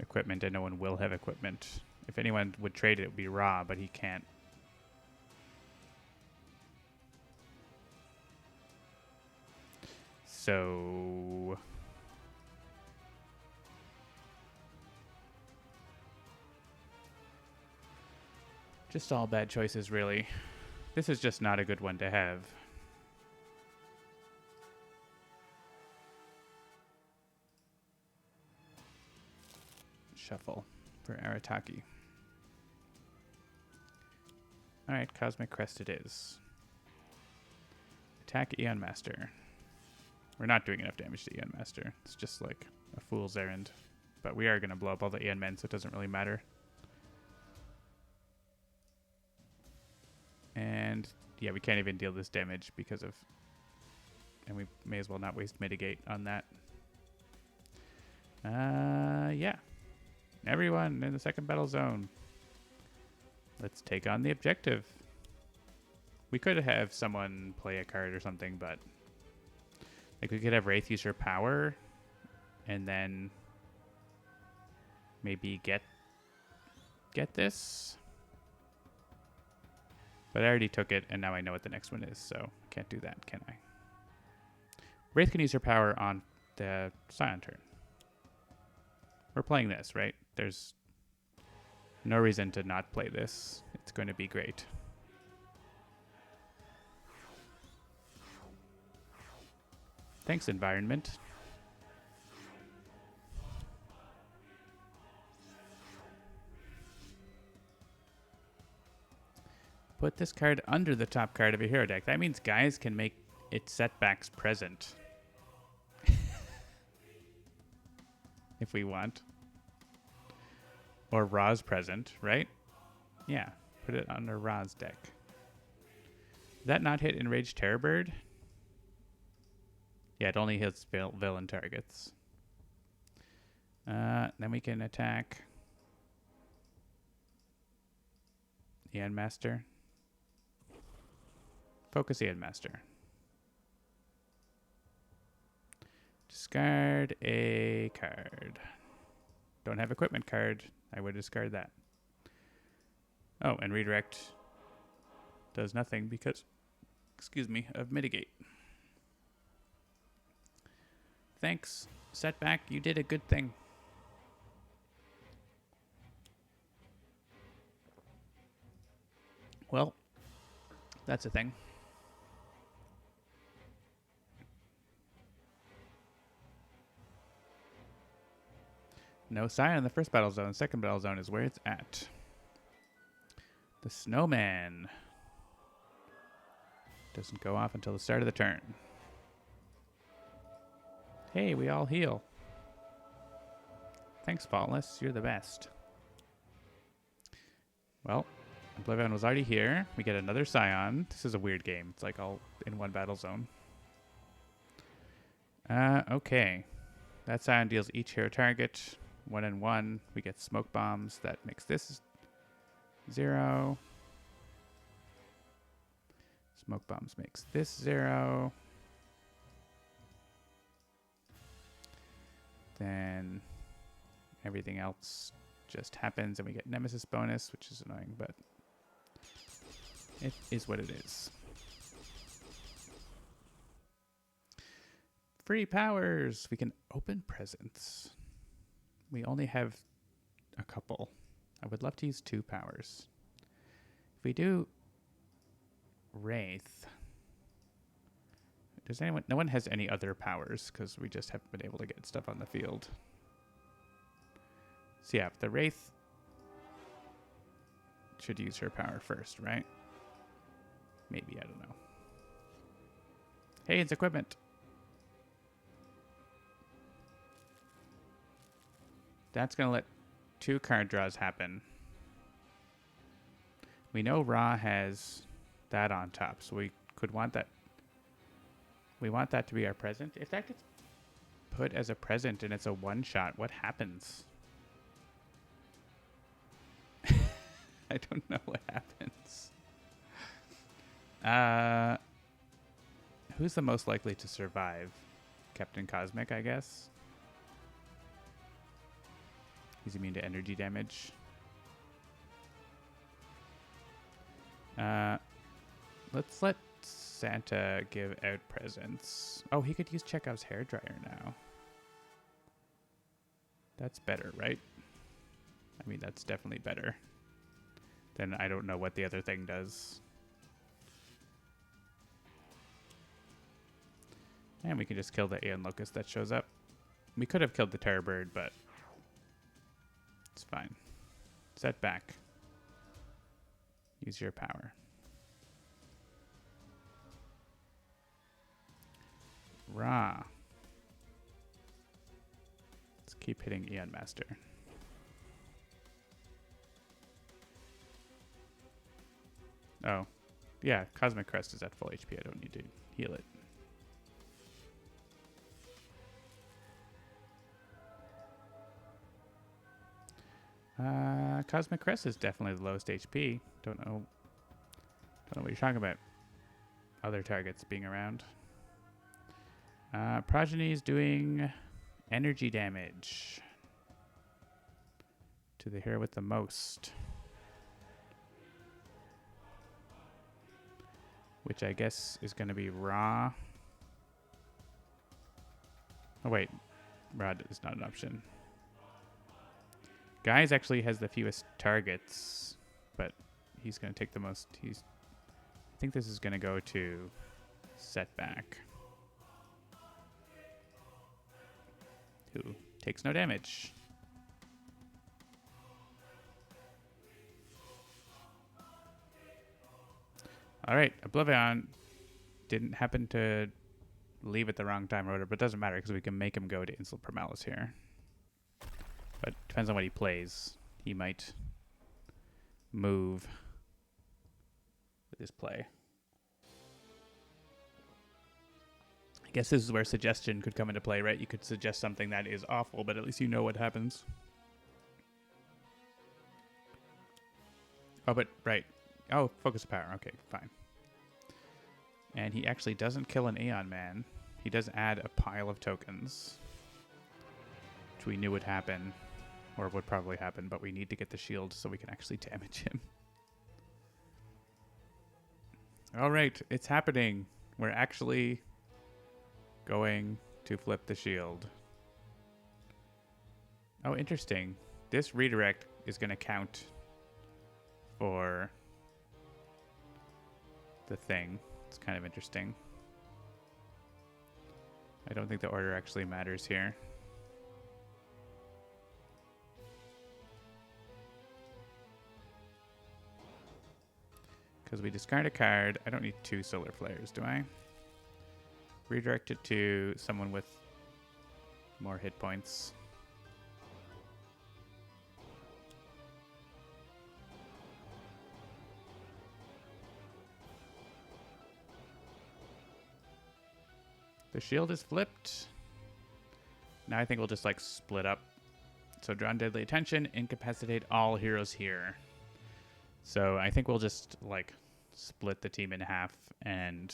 equipment and no one will have equipment. If anyone would trade it, it would be Ra, but he can't. So just all bad choices, really. This is just not a good one to have. Shuffle for Arataki. Alright, Cosmic Crest it is. Attack Aeon Master. We're not doing enough damage to Aeon Master. It's just like a fool's errand. But we are going to blow up all the Aeon Men, so it doesn't really matter. And yeah, we can't even deal this damage because of... And we may as well not waste Mitigate on that. Yeah. Everyone in the second battle zone. Let's take on the objective. We could have someone play a card or something, but... Like, we could have Wraith use her power, and then maybe get this. But I already took it, and now I know what the next one is, so can't do that, can I? Wraith can use her power on the Scion turn. We're playing this, right? There's no reason to not play this. It's going to be great. Thanks, environment. Put this card under the top card of a hero deck. That means Guise can make its setbacks present. If we want. Or Ra's present, right? Yeah, put it under Ra's deck. Did that not hit Enraged Terrorbird? Yeah, it only hits villain targets. Then we can attack Aeon Master. Focus Aeon Master. Discard a card. Don't have equipment card. I would discard that. Oh, and redirect does nothing because, excuse me, of mitigate. Thanks, setback. You did a good thing. Well, that's a thing. No sign in the first battle zone. Second battle zone is where it's at. The snowman doesn't go off until the start of the turn. Hey, we all heal. Thanks, Faultless. You're the best. Well, OblivAeon was already here. We get another Scion. This is a weird game. It's like all in one battle zone. Okay. That Scion deals each hero target 1 and 1. We get smoke bombs. That makes this 0. Smoke bombs makes this 0. Then everything else just happens and we get Nemesis bonus, which is annoying, but it is what it is. Free powers. We can open presents. We only have a couple. I would love to use 2 powers. If we do Wraith, does anyone? No one has any other powers because we just haven't been able to get stuff on the field. So yeah, the Wraith should use her power first, right? Maybe, I don't know. Hey, it's equipment. That's going to let 2 card draws happen. We know Ra has that on top, so we could want that. We want that to be our present. If that gets put as a present and it's a one-shot, what happens? I don't know what happens. Who's the most likely to survive? Captain Cosmic, I guess. He's immune to energy damage. Let's let Santa give out presents. Oh, he could use Chekhov's hairdryer now. That's better, right? I mean, that's definitely better. Then I don't know what the other thing does. And we can just kill the Aeon Locust that shows up. We could have killed the Terrorbird, but it's fine. Set back. Use your power. Ra. Let's keep hitting Aeon Master. Oh. Yeah, Cosmic Crest is at full HP. I don't need to heal it. Cosmic Crest is definitely the lowest HP. Don't know what you're talking about. Other targets being around. Progeny is doing energy damage to the hero with the most, which I guess is going to be Ra. Oh wait, Ra is not an option. Guise actually has the fewest targets, but he's going to take the most. I think this is going to go to Setback, who takes no damage. All right, OblivAeon didn't happen to leave at the wrong time or whatever, but it doesn't matter because we can make him go to Insula Primalis here. But it depends on what he plays. He might move with his play. I guess this is where suggestion could come into play, right? You could suggest something that is awful, but at least you know what happens. Oh, but, right. Oh, focus of power. Okay, fine. And he actually doesn't kill an Aeon Man. He does add a pile of tokens, which we knew would happen, or would probably happen, but we need to get the shield so we can actually damage him. All right, it's happening. We're actually going to flip the shield. Oh, interesting. This redirect is going to count for the thing. It's kind of interesting. I don't think the order actually matters here. Because we discard a card. I don't need 2 solar flares, do I? Redirect it to someone with more hit points. The shield is flipped. Now I think we'll just like split up. So draw deadly attention, incapacitate all heroes here. So I think we'll just like split the team in half and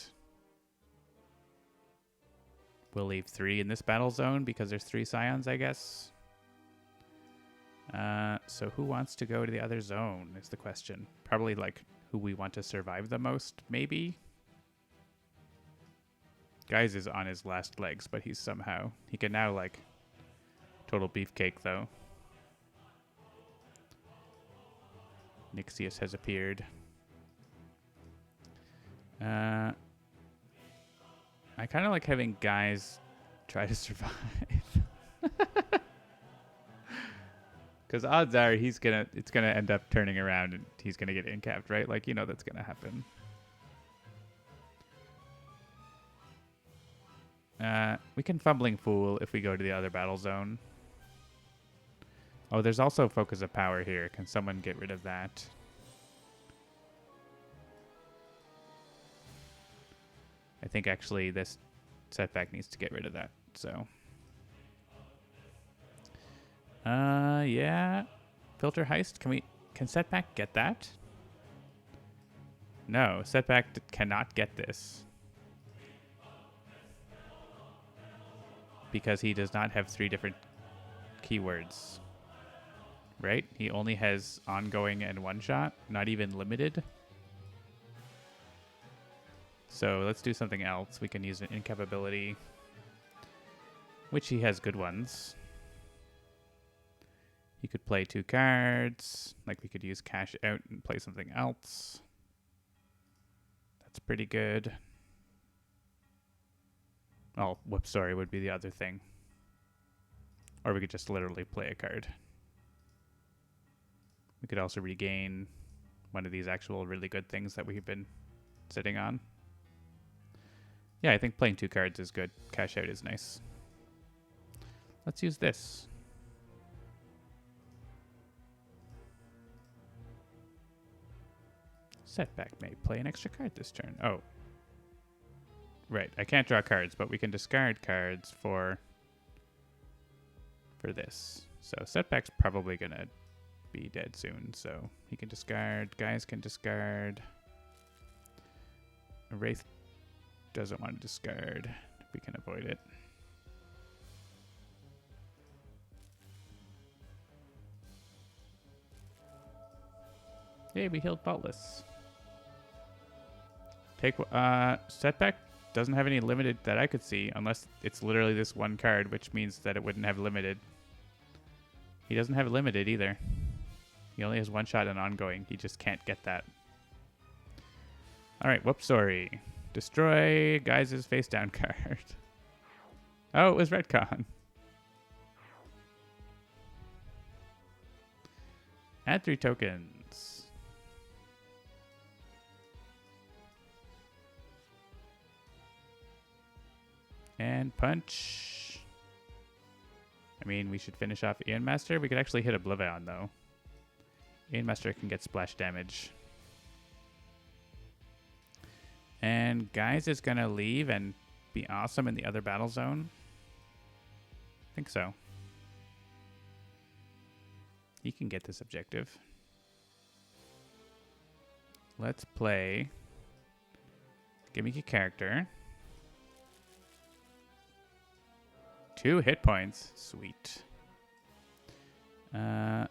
we'll leave 3 in this battle zone because there's 3 Scions, I guess. So who wants to go to the other zone is the question. Probably like who we want to survive the most, maybe. Guise is on his last legs, but he can now like total beefcake though. Nixius has appeared. I kind of like having Guise try to survive. Because odds are it's gonna end up turning around and he's gonna get incapped, right? Like, you know that's gonna happen. We can Fumbling Fool if we go to the other battle zone. Oh, there's also Focus of Power here. Can someone get rid of that? I think actually this setback needs to get rid of that, so. Yeah. Filter Heist, can setback get that? No, setback cannot get this. Because he does not have 3 different keywords. Right? He only has ongoing and one shot, not even limited. So let's do something else. We can use an incapability, which he has good ones. He could play 2 cards. Like we could use cash out and play something else. That's pretty good. Oh, whoops, sorry, would be the other thing. Or we could just literally play a card. We could also regain one of these actual really good things that we've been sitting on. Yeah, I think playing 2 cards is good. Cash out is nice. Let's use this. Setback may play an extra card this turn. Oh. Right, I can't draw cards, but we can discard cards for this. So Setback's probably going to be dead soon, so he can discard. Guys can discard. Wraith doesn't want to discard. We can avoid it. Hey, we healed Faultless. Take Setback doesn't have any limited that I could see, unless it's literally this one card, which means that it wouldn't have limited. He doesn't have limited either. He only has 1 shot and ongoing. He just can't get that. All right, whoops, sorry. Destroy Guise's face down card. Oh, it was retcon. Add 3 tokens. And punch. I mean, we should finish off Aeon Master. We could actually hit OblivAeon, though. Aeon Master can get splash damage. And Guise is going to leave and be awesome in the other battle zone. I think so. He can get this objective. Let's play. Give me a character. 2 hit points. Sweet. If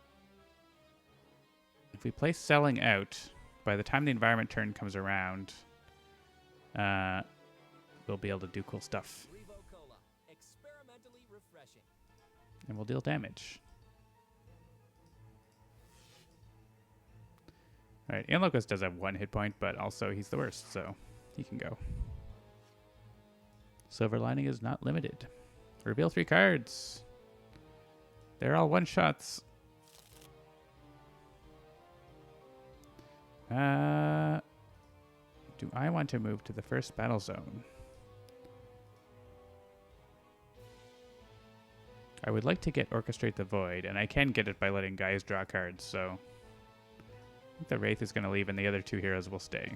we play Selling Out, by the time the environment turn comes around, we'll be able to do cool stuff. And we'll deal damage. Alright, Locust does have 1 hit point, but also he's the worst, so he can go. Silver Lining is not limited. Reveal 3 cards. They're all one-shots. Do I want to move to the first battle zone? I would like to get Orchestrate the Void, and I can get it by letting Guise draw cards, so I think the Wraith is going to leave and the other 2 heroes will stay.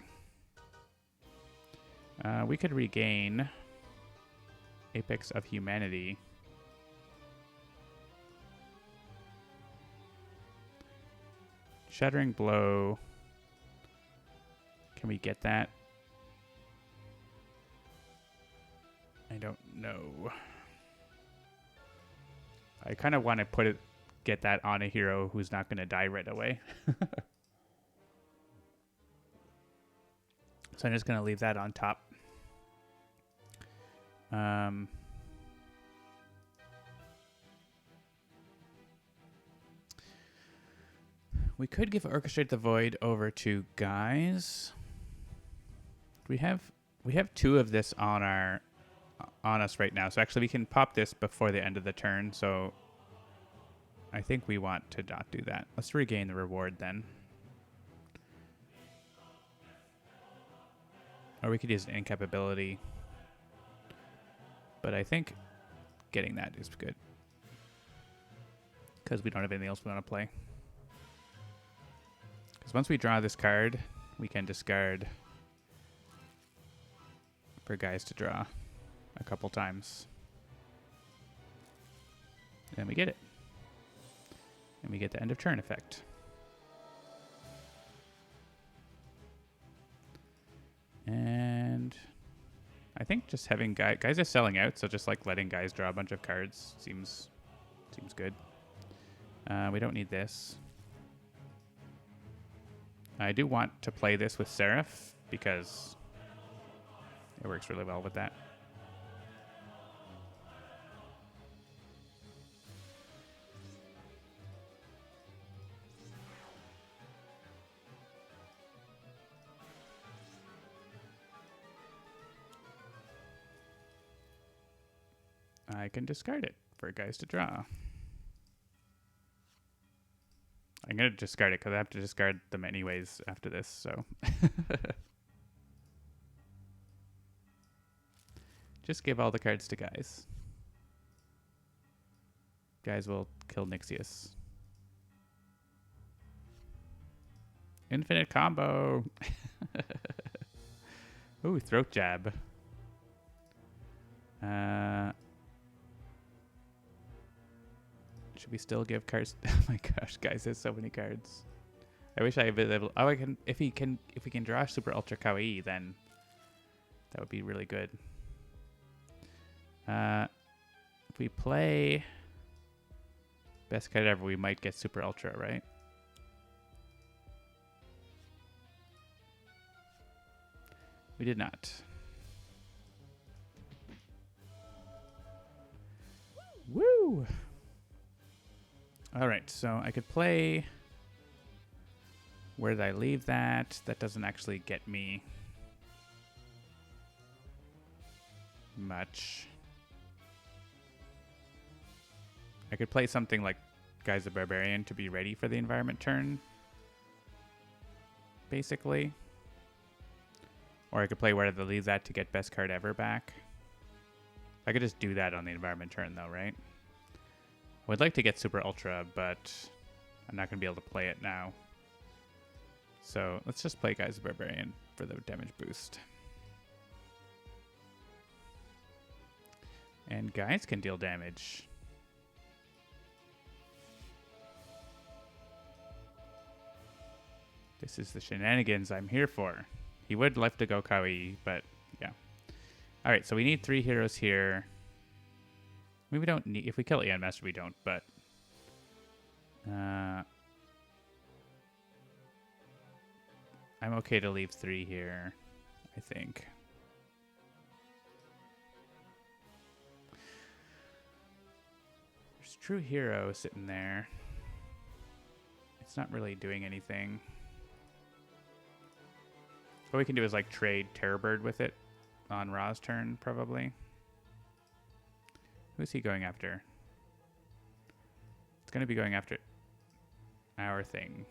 We could regain Apex of Humanity. Shattering Blow. Can we get that? I don't know. I kind of want to get that on a hero who's not going to die right away. So I'm just going to leave that on top. We could give Orchestrate the Void over to Guise. We have 2 of this on us right now. So actually we can pop this before the end of the turn. So I think we want to not do that. Let's regain the reward then. Or we could use an incapability. But I think getting that is good. Because we don't have anything else we want to play. Because once we draw this card, we can discard for Guise to draw a couple times. And then we get it. And we get the end of turn effect. And I think just having Guise is selling out, so just like letting Guise draw a bunch of cards seems good. We don't need this. I do want to play this with Seraph because it works really well with that. I can discard it for Guise to draw. I'm going to discard it because I have to discard them anyways after this, so. Just give all the cards to Guise. Guise will kill Nixius. Infinite combo! Ooh, throat jab. Should we still give cards? Oh my gosh, Guise has so many cards. I wish I had been able. Oh, I can. If we can draw Super Ultra Kawaii, then that would be really good. If we play best card ever, we might get Super Ultra, right? We did not. Woo! All right, so I could play. Where did I leave that? That doesn't actually get me much. I could play something like Guise the Barbarian to be ready for the environment turn, basically. Or I could play Where did I leave that to get best card ever back. I could just do that on the environment turn, though, right? I would like to get Super Ultra, but I'm not going to be able to play it now. So let's just play Guise Barbarian for the damage boost. And Guise can deal damage. This is the shenanigans I'm here for. He would love to go Kawaii, but yeah. Alright, so we need 3 heroes here. I mean, we don't need... If we kill Aeon Master, we don't, but... I'm okay to leave 3 here, I think. There's True Hero sitting there. It's not really doing anything. What we can do is like trade Terrorbird with it on Ra's turn, probably. Who's he going after? It's going to be going after our thing.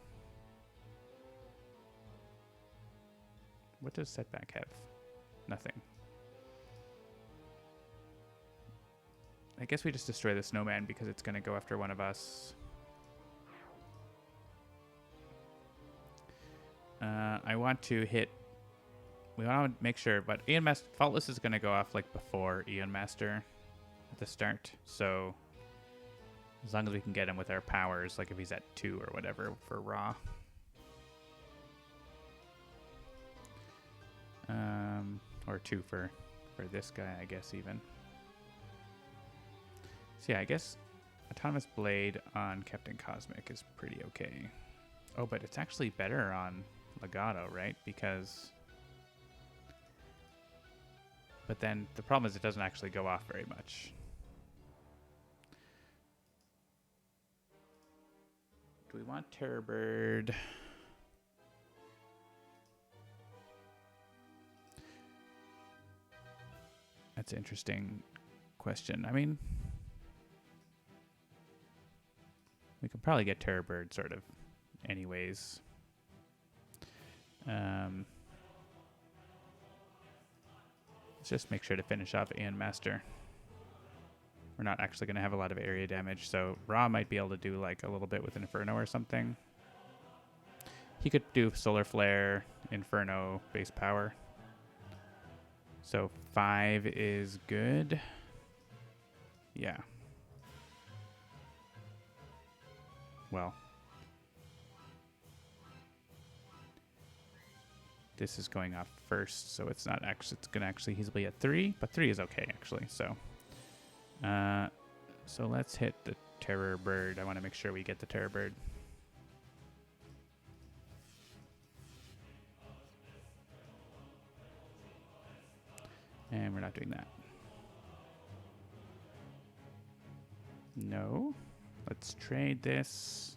What does setback have? Nothing. I guess we just destroy the snowman because it's going to go after one of us. I want to hit... We want to make sure, but Aeon Master... Faultless is going to go off like before Aeon Master at the start. So as long as we can get him with our powers, like if he's at 2 or whatever for Ra. Or 2 for this guy, I guess, even. So yeah, I guess Autonomous Blade on Captain Cosmic is pretty okay. Oh, but it's actually better on Legato, right? Because... But then the problem is it doesn't actually go off very much. Do we want Terrorbird? That's an interesting question. I mean, we could probably get Terrorbird sort of anyways. Let's just make sure to finish off Aeon Master. We're not actually going to have a lot of area damage, so Ra might be able to do like a little bit with Inferno or something. He could do Solar Flare, Inferno, base power. So 5 is good. Yeah. Well. This is going off first, so it's not actually, it's gonna actually easily at 3, but 3 is okay actually, so. So let's hit the Terrorbird. I want to make sure we get the Terrorbird. And we're not doing that. No. Let's trade this.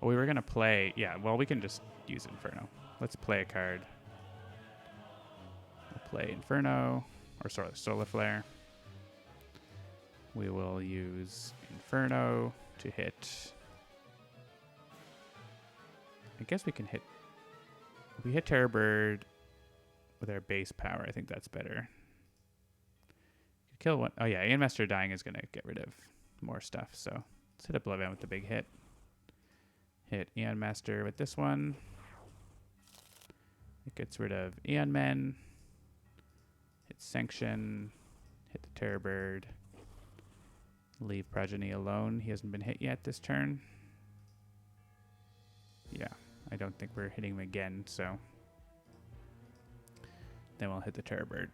Oh, we were going to play... Yeah, well, we can just use Inferno. Let's play a card. We'll play Inferno, or Solar Flare. We will use Inferno to hit... I guess we can hit... If we hit Terrorbird with our base power, I think that's better. Kill one. Oh yeah, Aeon Master dying is going to get rid of more stuff, so let's hit OblivAeon with the big hit. Hit Aeon Master with this one. It gets rid of Aeon Men. Hit Sanction. Hit the Terrorbird. Leave Progeny alone. He hasn't been hit yet this turn. Yeah, I don't think we're hitting him again, so... Then we'll hit the Terrorbird.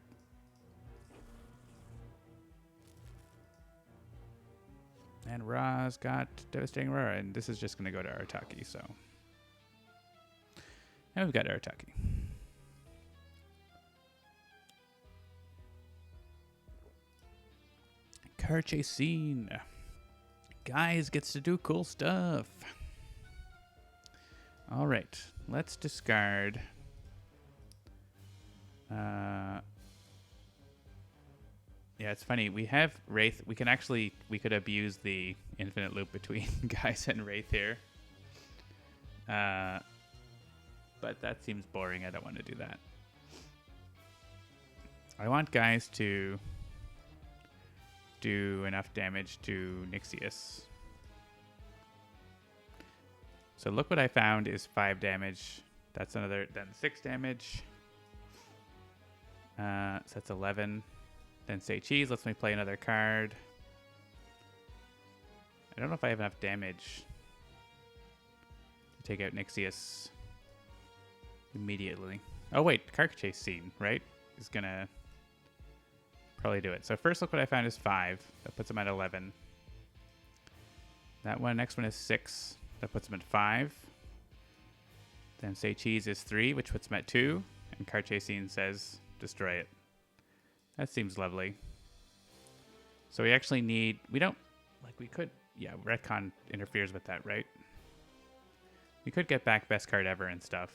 And Ra's got Devastating Roar, and this is just going to go to Arataki, so... And we've got Arataki. Card chase scene. Guise gets to do cool stuff. Alright, let's discard... yeah, it's funny. We have Wraith. We could abuse the infinite loop between Guise and Wraith here. But that seems boring. I don't want to do that. I want Guise to do enough damage to Nixius. So look what I found is 5 damage. That's another, then 6 damage. So that's 11. Then Say Cheese lets me play another card. I don't know if I have enough damage to take out Nixius immediately. Oh wait, Carcachase Scene, right? Is gonna probably do it. So first look what I found is 5. That puts him at 11. That one, next one is 6. That puts him at 5. Then Say Cheese is 3, which puts him at 2. And Carcachase Scene says destroy it. That seems lovely. So we actually need, we don't, like we could, yeah, retcon interferes with that, right? We could get back best card ever and stuff.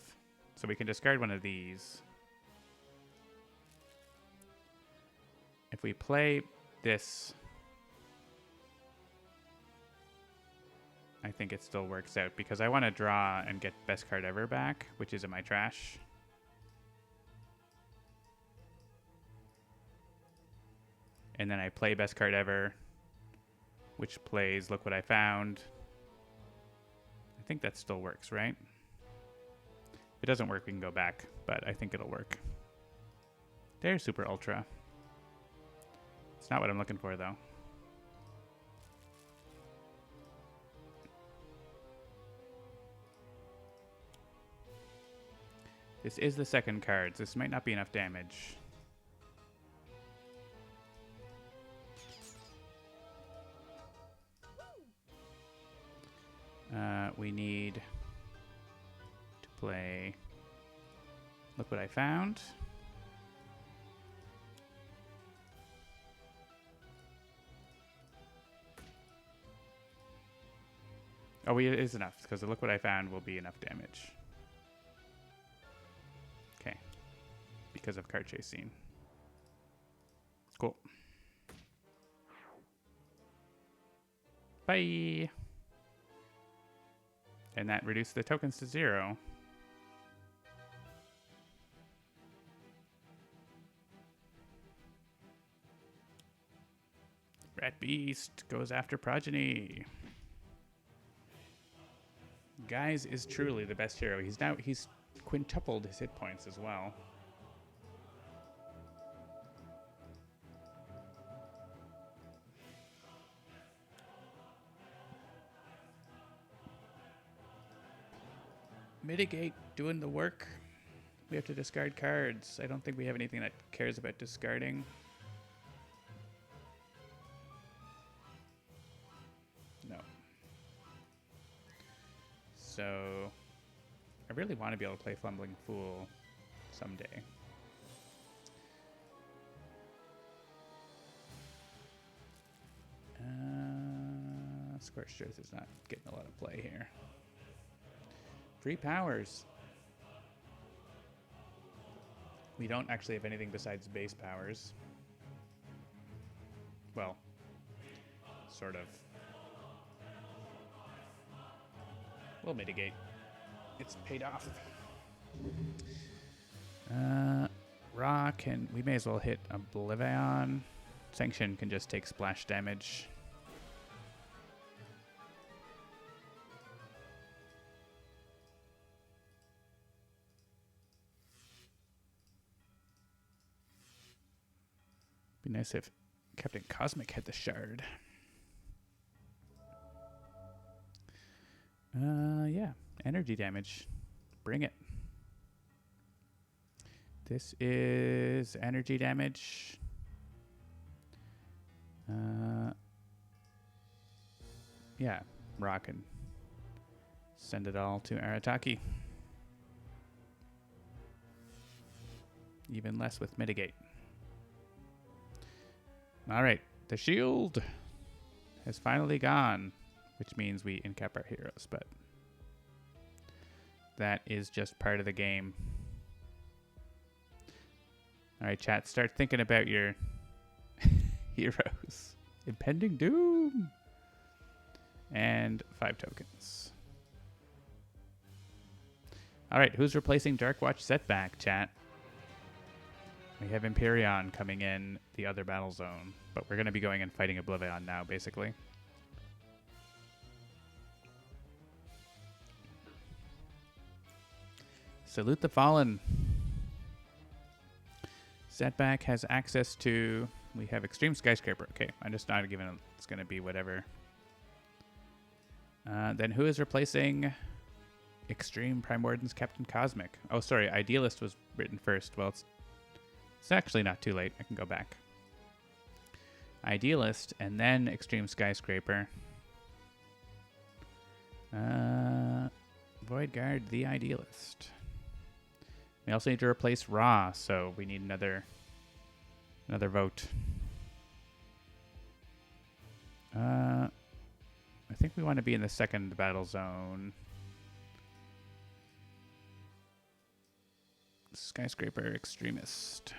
So we can discard one of these. If we play this, I think it still works out because I want to draw and get best card ever back, which is in my trash. And then I play best card ever, which plays look what I found. I think that still works, right? If it doesn't work, we can go back, but I think it'll work. There's Super Ultra. It's not what I'm looking for, though. This is the second card, so this might not be enough damage. We need to play look what I found. Oh, it is enough, because the look what I found will be enough damage. Okay. Because of Carcachase Scene. Cool. Bye! And that reduced the tokens to 0. Rat Beast goes after Progeny. Guise is truly the best hero. He's quintupled his hit points as well. Mitigate doing the work. We have to discard cards. I don't think we have anything that cares about discarding. No. So I really want to be able to play Fumbling Fool someday. Scorched Earth is not getting a lot of play here. 3 powers. We don't actually have anything besides base powers. Well, sort of. We'll mitigate. It's paid off. Rock, and we may as well hit OblivAeon. Sanction can just take splash damage. Be nice if Captain Cosmic had the shard. Yeah, energy damage. Bring it. This is energy damage. Yeah, rock and send it all to Arataki. Even less with mitigate. All right, the shield has finally gone, which means we incap our heroes, but that is just part of the game. All right, chat, start thinking about your heroes. Impending Doom. And 5 tokens. All right, who's replacing Dark Watch Setback, chat? We have Empyreon coming in the other battle zone, but we're going to be going and fighting OblivAeon now, basically. Salute the Fallen. Setback has access to... We have Extreme Skyscraper. Okay, I'm just not giving it... It's going to be whatever. Then who is replacing Extreme Primordial's Captain Cosmic? Oh, sorry. Idealist was written first. Well, it's actually not too late. I can go back. Idealist and then Extreme Skyscraper. Void Guard the Idealist. We also need to replace Ra, so we need another vote. I think we want to be in the second battle zone. Skyscraper Extremist.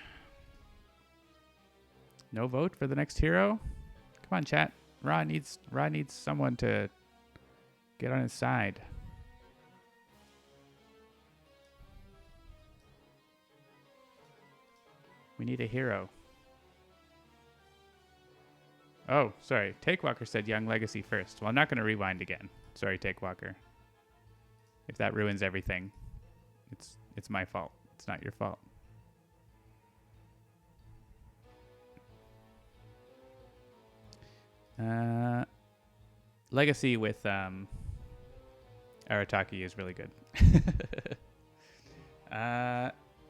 No vote for the next hero? Come on, chat. Ra needs someone to get on his side. We need a hero. Oh, sorry. Takewalker said Young Legacy first. Well, I'm not going to rewind again. Sorry, Takewalker. If that ruins everything, it's my fault. It's not your fault. Legacy with Arataki is really good.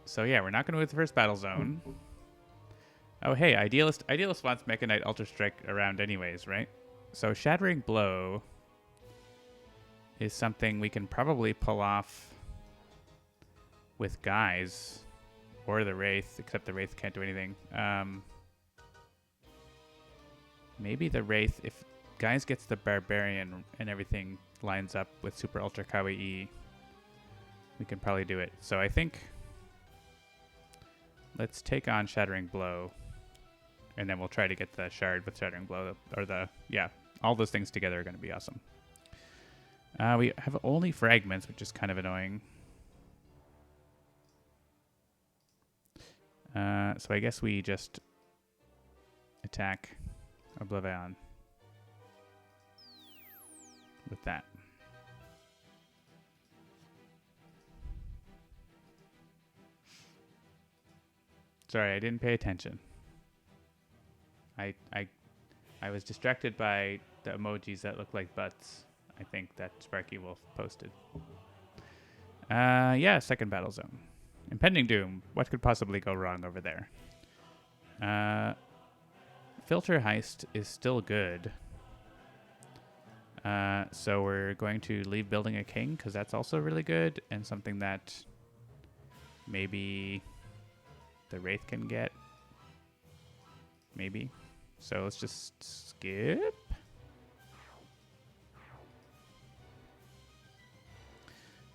So yeah, we're not going to move the first battle zone. Oh hey, Idealist wants Mecha Knight Ultra Strike around anyways, right? So Shattering Blow is something we can probably pull off with Guise or the Wraith, except the Wraith can't do anything. Maybe the Wraith, if Guise gets the Barbarian and everything lines up with Super Ultra Kawaii, we can probably do it. So I think let's take on Shattering Blow, and then we'll try to get the Shard with Shattering Blow, or all those things together are going to be awesome. We have only Fragments, which is kind of annoying. So I guess we just attack OblivAeon with that. Sorry, I didn't pay attention. I was distracted by the emojis that look like butts. I think that Sparky Wolf posted. Yeah, second battle zone. Impending Doom. What could possibly go wrong over there? Filter Heist is still good. So we're going to leave Building a King, because that's also really good, and something that maybe the Wraith can get. Maybe. So let's just skip.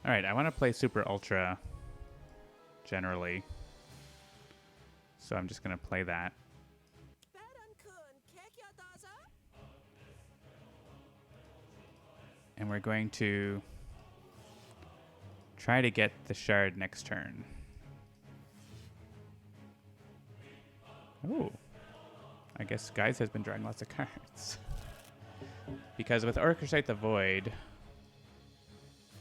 Alright, I want to play Super Ultra generally. So I'm just going to play that. And we're going to try to get the Shard next turn. Oh. I guess Guise has been drawing lots of cards. Because with Orchestrate the Void,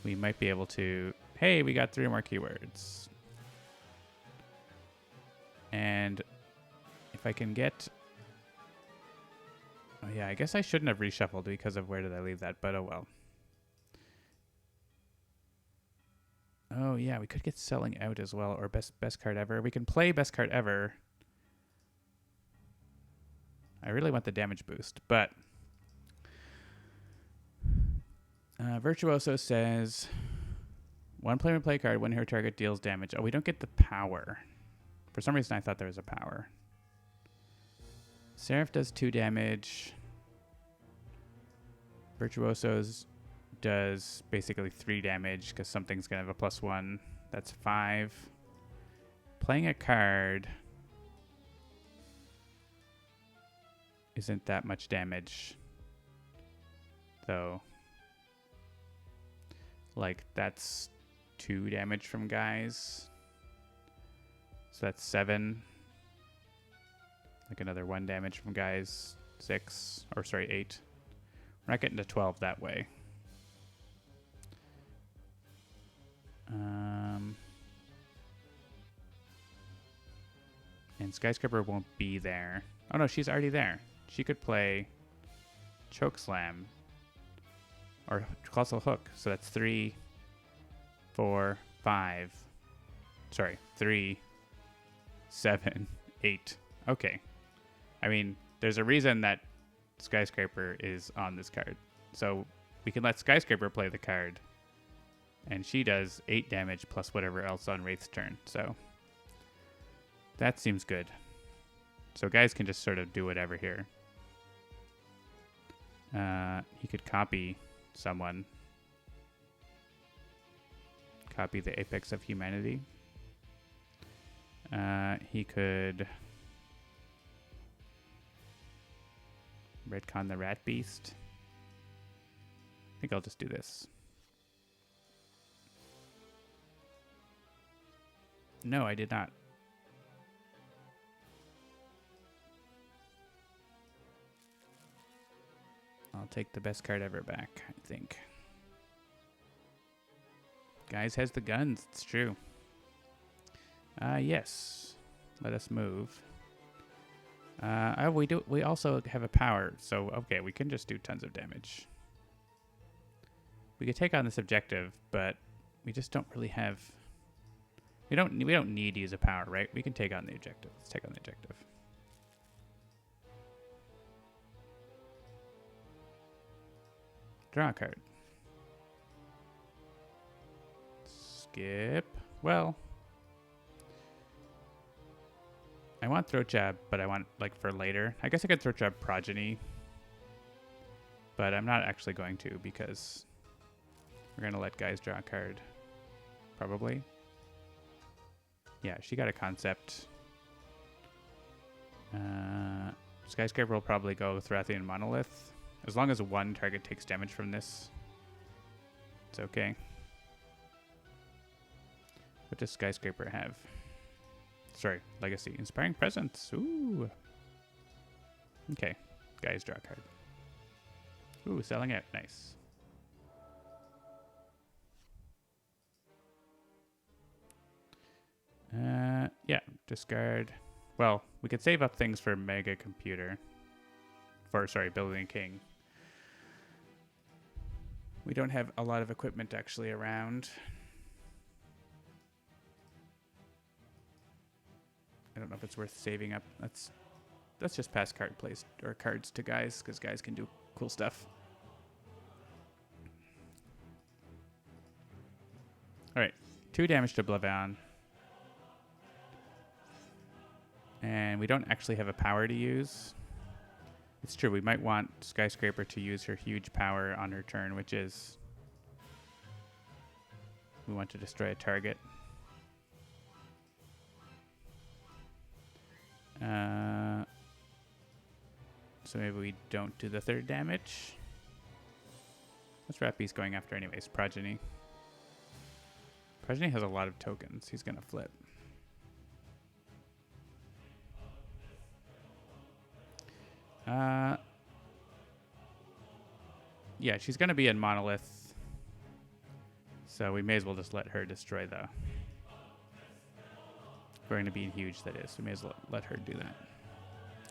we might be able to... Hey, we got 3 more keywords. And if I can get... Oh yeah, I guess I shouldn't have reshuffled because of where did I leave that, but oh well. Oh yeah, we could get Selling Out as well, or best card ever. We can play Best Card Ever. I really want the damage boost, but Virtuoso says 1 player may play a card when her target deals damage. Oh, we don't get the power. For some reason, I thought there was a power. Seraph does 2 damage. Virtuoso's does basically 3 damage because something's going to have a +1. That's 5. Playing a card isn't that much damage, though. Like, that's 2 damage from Guise. So that's 7. Like another 1 damage from Guise 6, or sorry, 8. We're not getting to 12 that way. And Skyscraper won't be there. Oh no, she's already there. She could play Chokeslam or Colossal Hook. So that's 3, 4, 5. Sorry, 3, 7, 8. Okay. I mean, there's a reason that Skyscraper is on this card. So we can let Skyscraper play the card. And she does 8 damage plus whatever else on Wraith's turn. So that seems good. So guys can just sort of do whatever here. He could copy someone. Copy the Apex of Humanity. He could retcon the Rat Beast. I think I'll just do this. No, I did not. I'll take the best card ever back, I think. Guise has the guns, it's true. Yes. Let us move. We also have a power, so okay, we can just do tons of damage. We could take on this objective, but we just don't really have. We don't need to use a power, right? We can take on the objective. Let's take on the objective. Draw a card. Skip. Well, I want Throat Jab, but I want like for later. I guess I could Throat Jab Progeny, but I'm not actually going to because we're gonna let guys draw a card. Probably. Yeah, she got a concept. Skyscraper will probably go Thrathian Monolith. As long as one target takes damage from this, it's okay. What does Skyscraper have? Sorry, Legacy. Inspiring Presence. Ooh. Okay, guys, draw a card. Ooh, selling it. Nice. Yeah, discard. Well, we could save up things for Mega Computer. Building King. We don't have a lot of equipment actually around. I don't know if it's worth saving up. Let's just pass card plays or cards to guys because guys can do cool stuff. All right, 2 damage to OblivAeon. And we don't actually have a power to use. It's true, we might want Skyscraper to use her huge power on her turn, which is we want to destroy a target. So maybe we don't do the 3rd damage. What's Rat Beast going after anyways? Progeny. Progeny has a lot of tokens. He's going to flip. Yeah, she's going to be in Monolith. So we may as well just let her destroy the... We're going to be in Huge, that is. We may as well let her do that.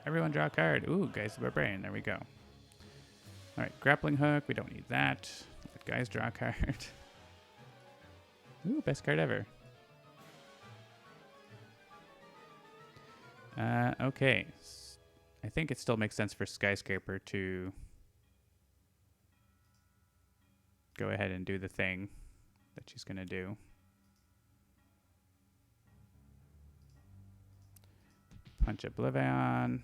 Everyone draw a card. Ooh, Guys, Barbarian. There we go. All right, Grappling Hook. We don't need that. Let guys draw a card. Ooh, best card ever. Okay. I think it still makes sense for Skyscraper to go ahead and do the thing that she's going to do. Punch OblivAeon.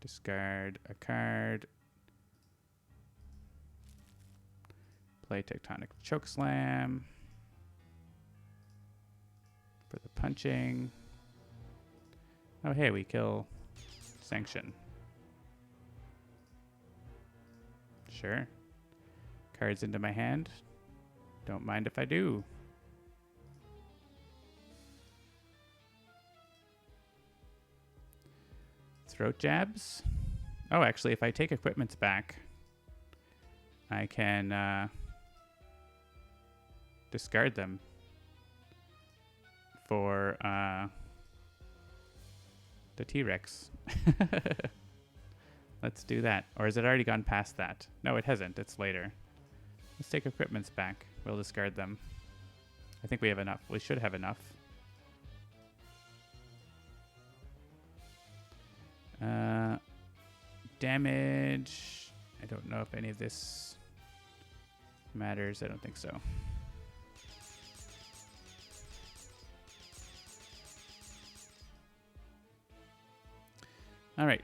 Discard a card. Play Tectonic Chokeslam for the punching. Oh, hey, we kill Sanction. Sure. Cards into my hand. Don't mind if I do. Throat jabs. Oh, actually, if I take equipments back, I can discard them for the T-Rex. Let's do that. Or has it already gone past that? No, it hasn't. It's later. Let's take equipments back. We'll discard them. I think we have enough. We should have enough. Damage. I don't know if any of this matters. I don't think so. All right.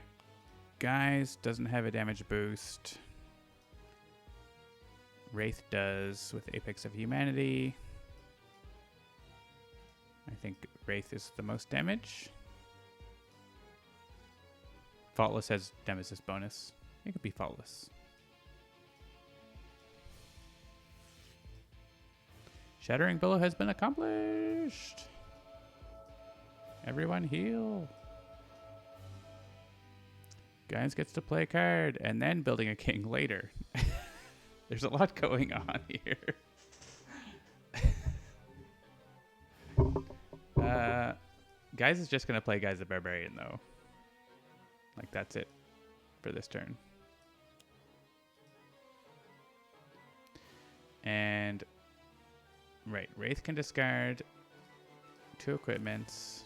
Guise doesn't have a damage boost. Wraith does with Apex of Humanity. I think Wraith is the most damage. Faultless has Nemesis bonus. It could be Faultless. Shattering Billow has been accomplished. Everyone heal. Guise gets to play a card and then building a king later. There's a lot going on here. Guise is just going to play Guise the Barbarian, though. Like, that's it for this turn. And, right, Wraith can discard 2 equipments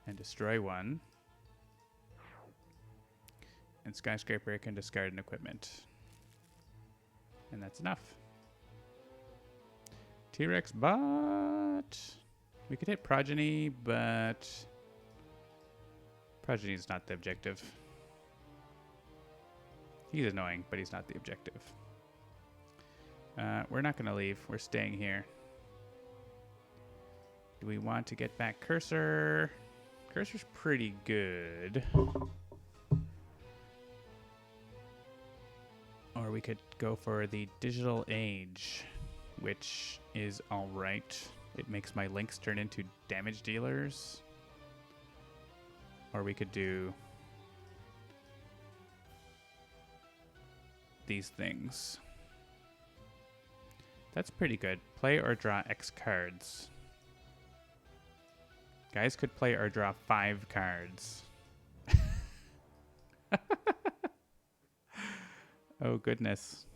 and destroy 1. And Skyscraper can discard an equipment. And that's enough. T-Rex bot. We could hit Progeny, but Progeny is not the objective. He's annoying, but he's not the objective. We're not going to leave. We're staying here. Do we want to get back Cursor? Cursor's pretty good. Or we could go for the Digital Age, which is alright. It makes my links turn into damage dealers. Or we could do these things. That's pretty good. Play or draw X cards. Guys could play or draw 5 cards. Oh, goodness.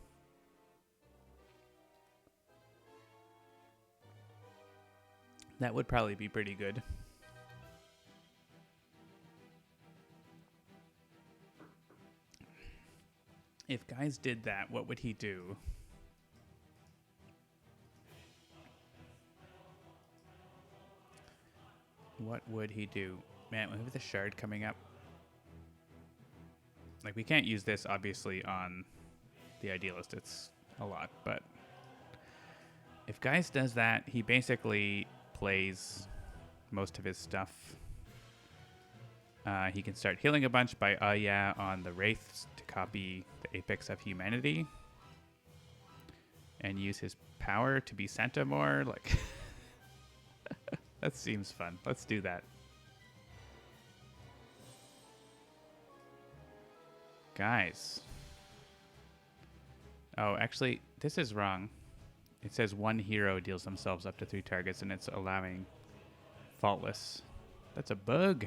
That would probably be pretty good. If Guise did that, what would he do? What would he do? Man, with the shard coming up. Like, we can't use this, obviously, on the Idealist. It's a lot, but if Guise does that, he basically plays most of his stuff. He can start healing a bunch by yeah on the Wraiths to copy the Apex of Humanity and use his power to be Santa more. Like, that seems fun. Let's do that. Guys. Oh, actually, this is wrong. It says 1 hero deals themselves up to 3 targets, and it's allowing Faultless. That's a bug.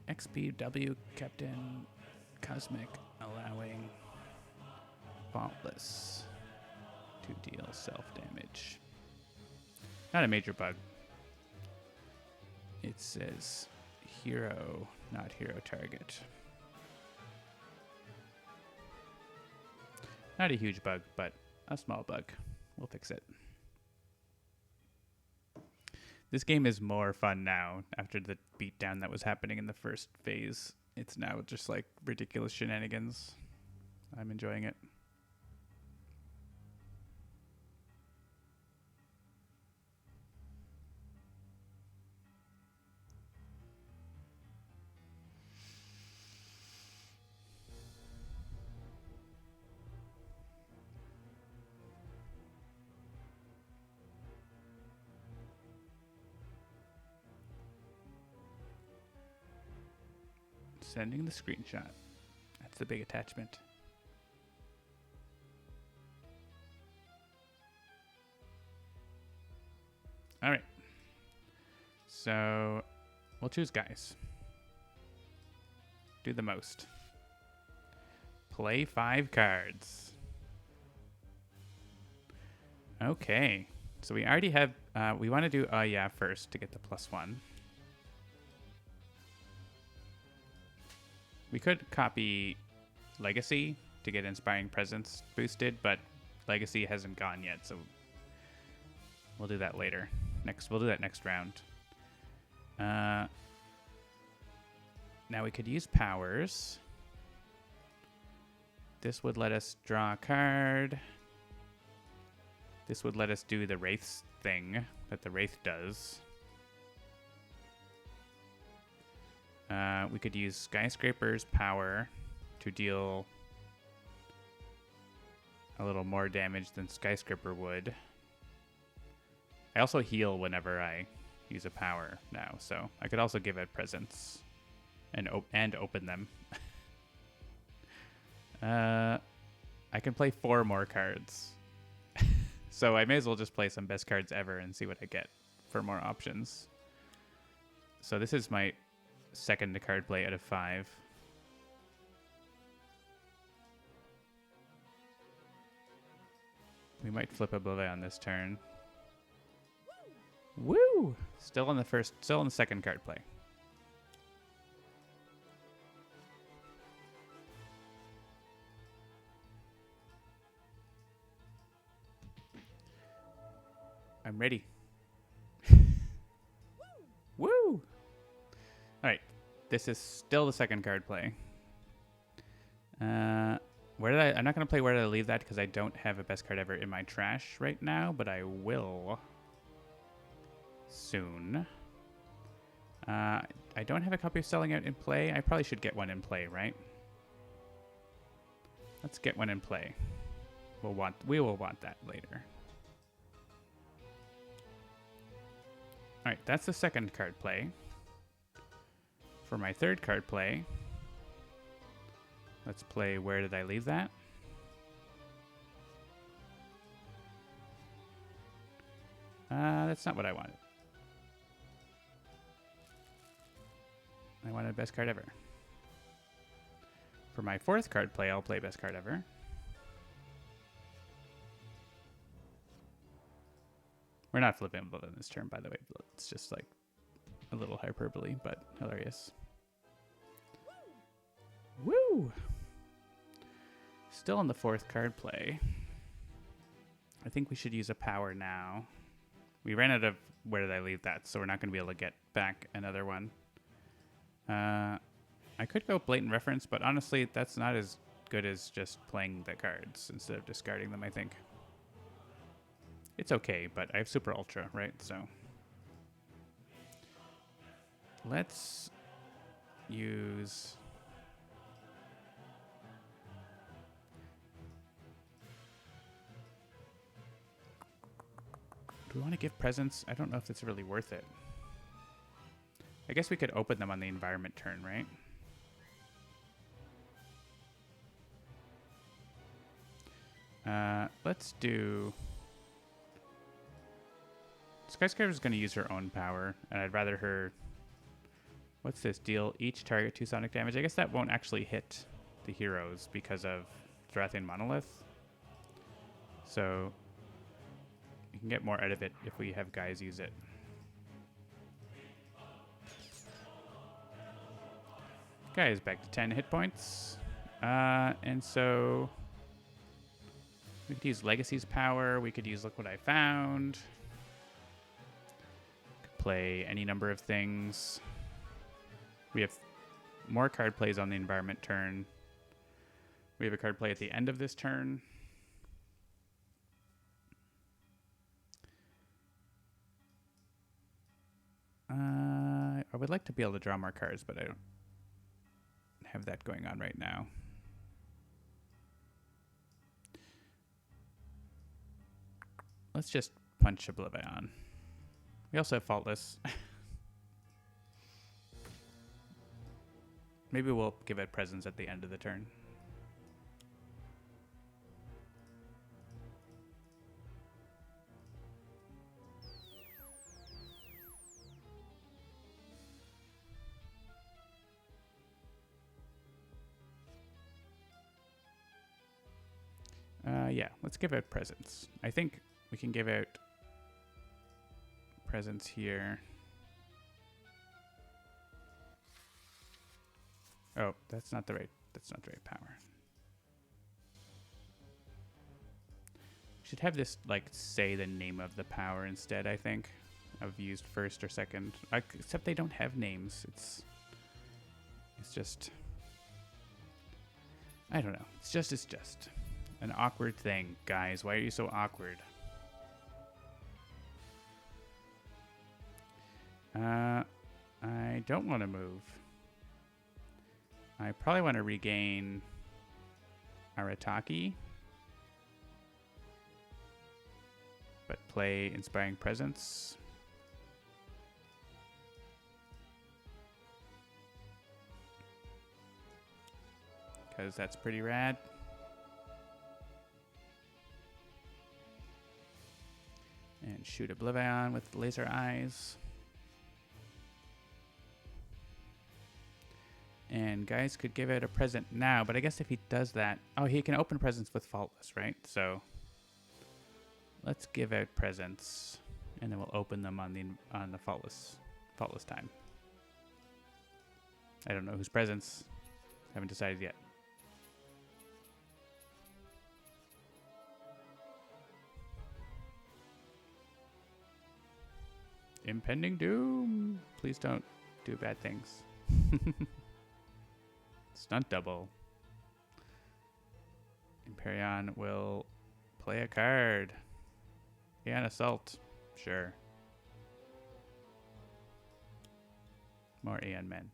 XPW Captain Cosmic allowing Faultless to deal self-damage. Not a major bug. It says hero, not hero target. Not a huge bug, but a small bug. We'll fix it. This game is more fun now after the beatdown that was happening in the first phase. It's now just like ridiculous shenanigans. I'm enjoying it. Sending the screenshot. That's the big attachment. All right. So we'll choose Guise. Do the most. Play 5 cards. Okay. So we already have, we want to do yeah first to get the +1. We could copy Legacy to get Inspiring Presence boosted, but Legacy hasn't gone yet, so we'll do that later. We'll do that next round. Now we could use powers. This would let us draw a card. This would let us do the Wraith's thing that the Wraith does. We could use Skyscraper's power to deal a little more damage than Skyscraper would. I also heal whenever I use a power now, so I could also give it presents and open them. I can play 4 more cards. So I may as well just play some best cards ever and see what I get for more options. So this is my second card play out of 5. We might flip OblivAeon this turn. Woo! Still in the second card play. I'm ready. Woo! Alright. This is still the second card play. I'm not going to play Where Did I Leave That because I don't have a best card ever in my trash right now, but I will soon. I don't have a copy of Selling Out in play. I probably should get one in play, right? Let's get one in play. We will want that later. Alright, that's the second card play. For my third card play, let's play Where Did I Leave That? That's not what I wanted. I wanted best card ever. For my fourth card play, I'll play best card ever. We're not flipping in this turn, by the way. It's just like a little hyperbole, but hilarious. Woo! Still on the fourth card play. I think we should use a power now. We ran out of Where Did I Leave That, so we're not going to be able to get back another one. I could go Blatant Reference, but honestly, that's not as good as just playing the cards instead of discarding them, I think. It's okay, but I have Super Ultra, right? So let's use... Do we want to give presents? I don't know if it's really worth it. I guess we could open them on the environment turn, right? Let's do... Skyscraper's going to use her own power, and I'd rather her... What's this? Deal each target 2 sonic damage. I guess that won't actually hit the heroes because of Thorathian Monolith. So you can get more out of it if we have guys use it. Guys back to 10 hit points. And so we could use Legacy's power. We could use Look What I Found. Could play any number of things. We have more card plays on the environment turn. We have a card play at the end of this turn. I would like to be able to draw more cards, but I don't have that going on right now. Let's just punch OblivAeon. We also have Faultless. Maybe we'll give it presents at the end of the turn. Yeah, let's give out presents. I think we can give out presents here. Oh, that's not the right power. Should have this like say the name of the power instead, I think, of used first or second. Except they don't have names. It's just, I don't know. It's just an awkward thing, guys. Why are you so awkward? I don't want to move. I probably want to regain Arataki, but play Inspiring Presence. Because that's pretty rad. And shoot OblivAeon with laser eyes. And Guise could give it a present now, but I guess if he does that... Oh, he can open presents with Faultless, right? So let's give out presents, and then we'll open them on the Faultless time. I don't know whose presents. Haven't decided yet. Impending doom. Please don't do bad things. Stunt double. Empyrean will play a card. Yeah, an assault. Sure. More Aeon men.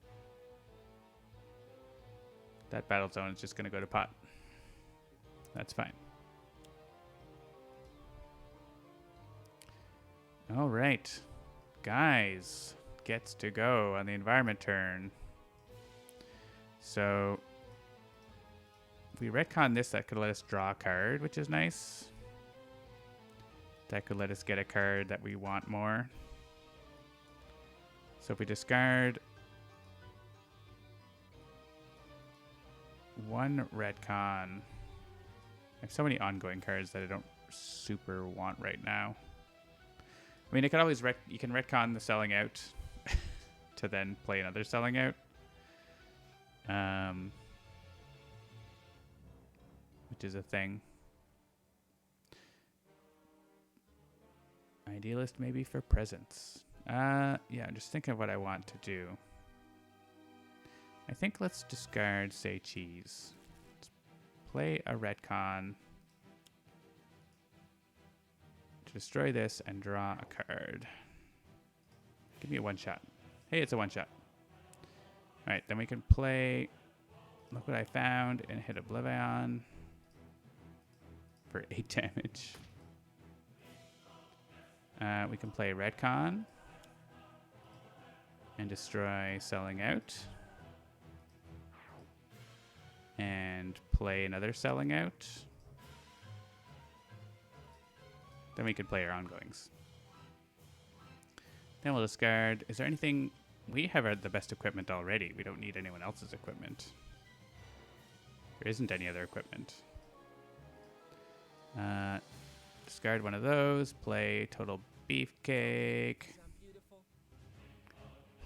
That battle zone is just going to go to pot. That's fine. All right. Guise gets to go on the environment turn. So if we retcon this, that could let us draw a card, which is nice. That could let us get a card that we want more. So if we discard one retcon, I have so many ongoing cards that I don't super want right now. I mean, I could always you can retcon the selling out to then play another selling out. Which is a thing. Idealist maybe for presents. Yeah, I'm just thinking of what I want to do. I think let's discard Say Cheese. Let's play a retcon to destroy this and draw a card. Give me a one shot. Hey, it's a one shot. Alright, then we can play Look What I Found and hit OblivAeon for 8 damage. We can play Retcon and destroy Selling Out. And play another Selling Out. Then we can play our ongoings. Then we'll discard. Is there anything... We have the best equipment already. We don't need anyone else's equipment. There isn't any other equipment. Discard one of those. Play Total Beefcake.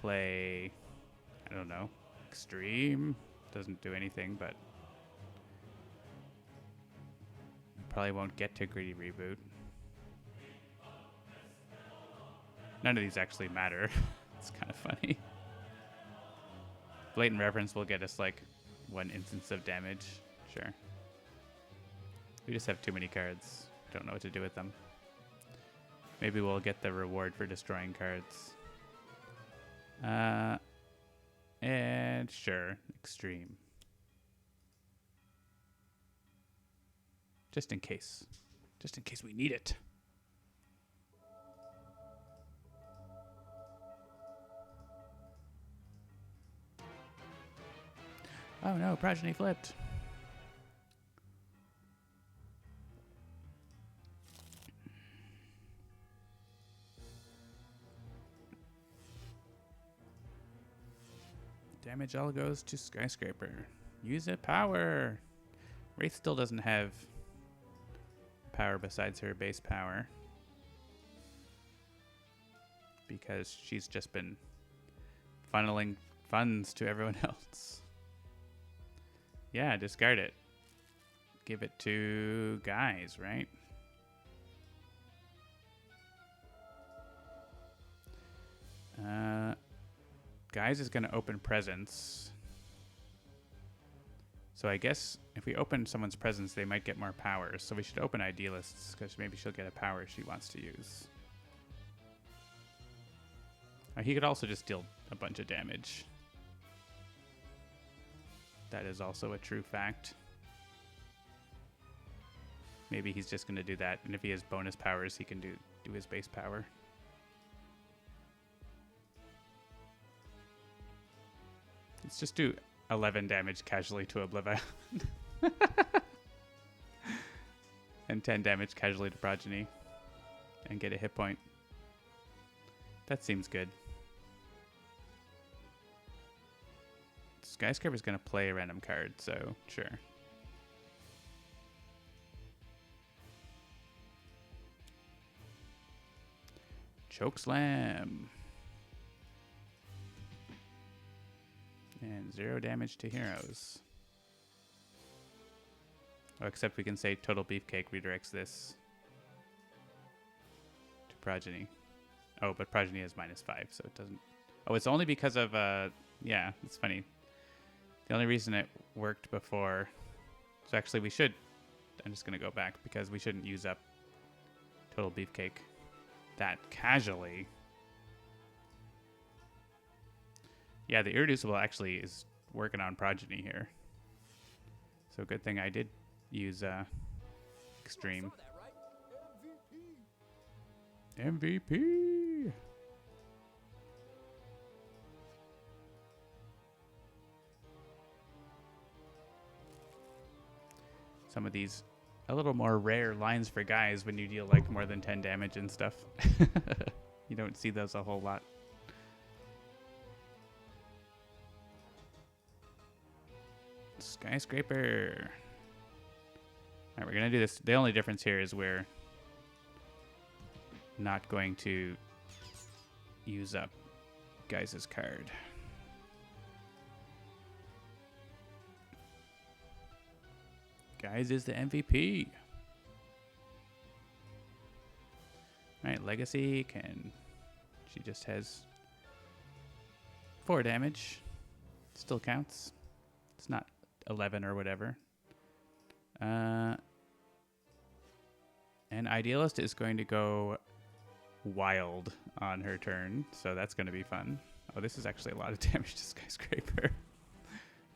Play... I don't know. Extreme. Doesn't do anything, but... Probably won't get to Greedy Reboot. None of these actually matter. It's kind of funny. Blatant Reference will get us like 1 instance of damage. Sure. We just have too many cards. Don't know what to do with them. Maybe we'll get the reward for destroying cards. And sure, Extreme. Just in case. Just in case we need it. Oh no, Progeny flipped. Damage all goes to Skyscraper. Use it power. Wraith still doesn't have power besides her base power, because she's just been funneling funds to everyone else. Yeah, discard it. Give it to Guise, right? Guise is going to open presents. So I guess if we open someone's presents, they might get more powers. So we should open Idealists, because maybe she'll get a power she wants to use. He could also just deal a bunch of damage. That is also a true fact. Maybe he's just going to do that, and if he has bonus powers, he can do his base power. Let's just do 11 damage casually to OblivAeon. And 10 damage casually to Progeny. And get a hit point. That seems good. Skyscraper's going to play a random card, so sure. Chokeslam. And 0 damage to heroes. Oh, except we can say Total Beefcake redirects this to Progeny. Oh, but Progeny has -5, so it doesn't... Oh, it's only because of... yeah, it's funny. The only reason it worked before... So actually we should... I'm just going to go back, because we shouldn't use up Total Beefcake that casually. Yeah, the Irreducible actually is working on Progeny here. So good thing I did use Extreme. MVP! Some of these a little more rare lines for Guys when you deal like more than 10 damage and stuff. You don't see those a whole lot. Skyscraper. Alright, we're gonna do this. The only difference here is we're not going to use up Guise's card. Guise is the MVP. Alright, Legacy can... She just has 4 damage. Still counts. It's not 11 or whatever. And Idealist is going to go wild on her turn, so that's going to be fun. Oh, this is actually a lot of damage to Skyscraper.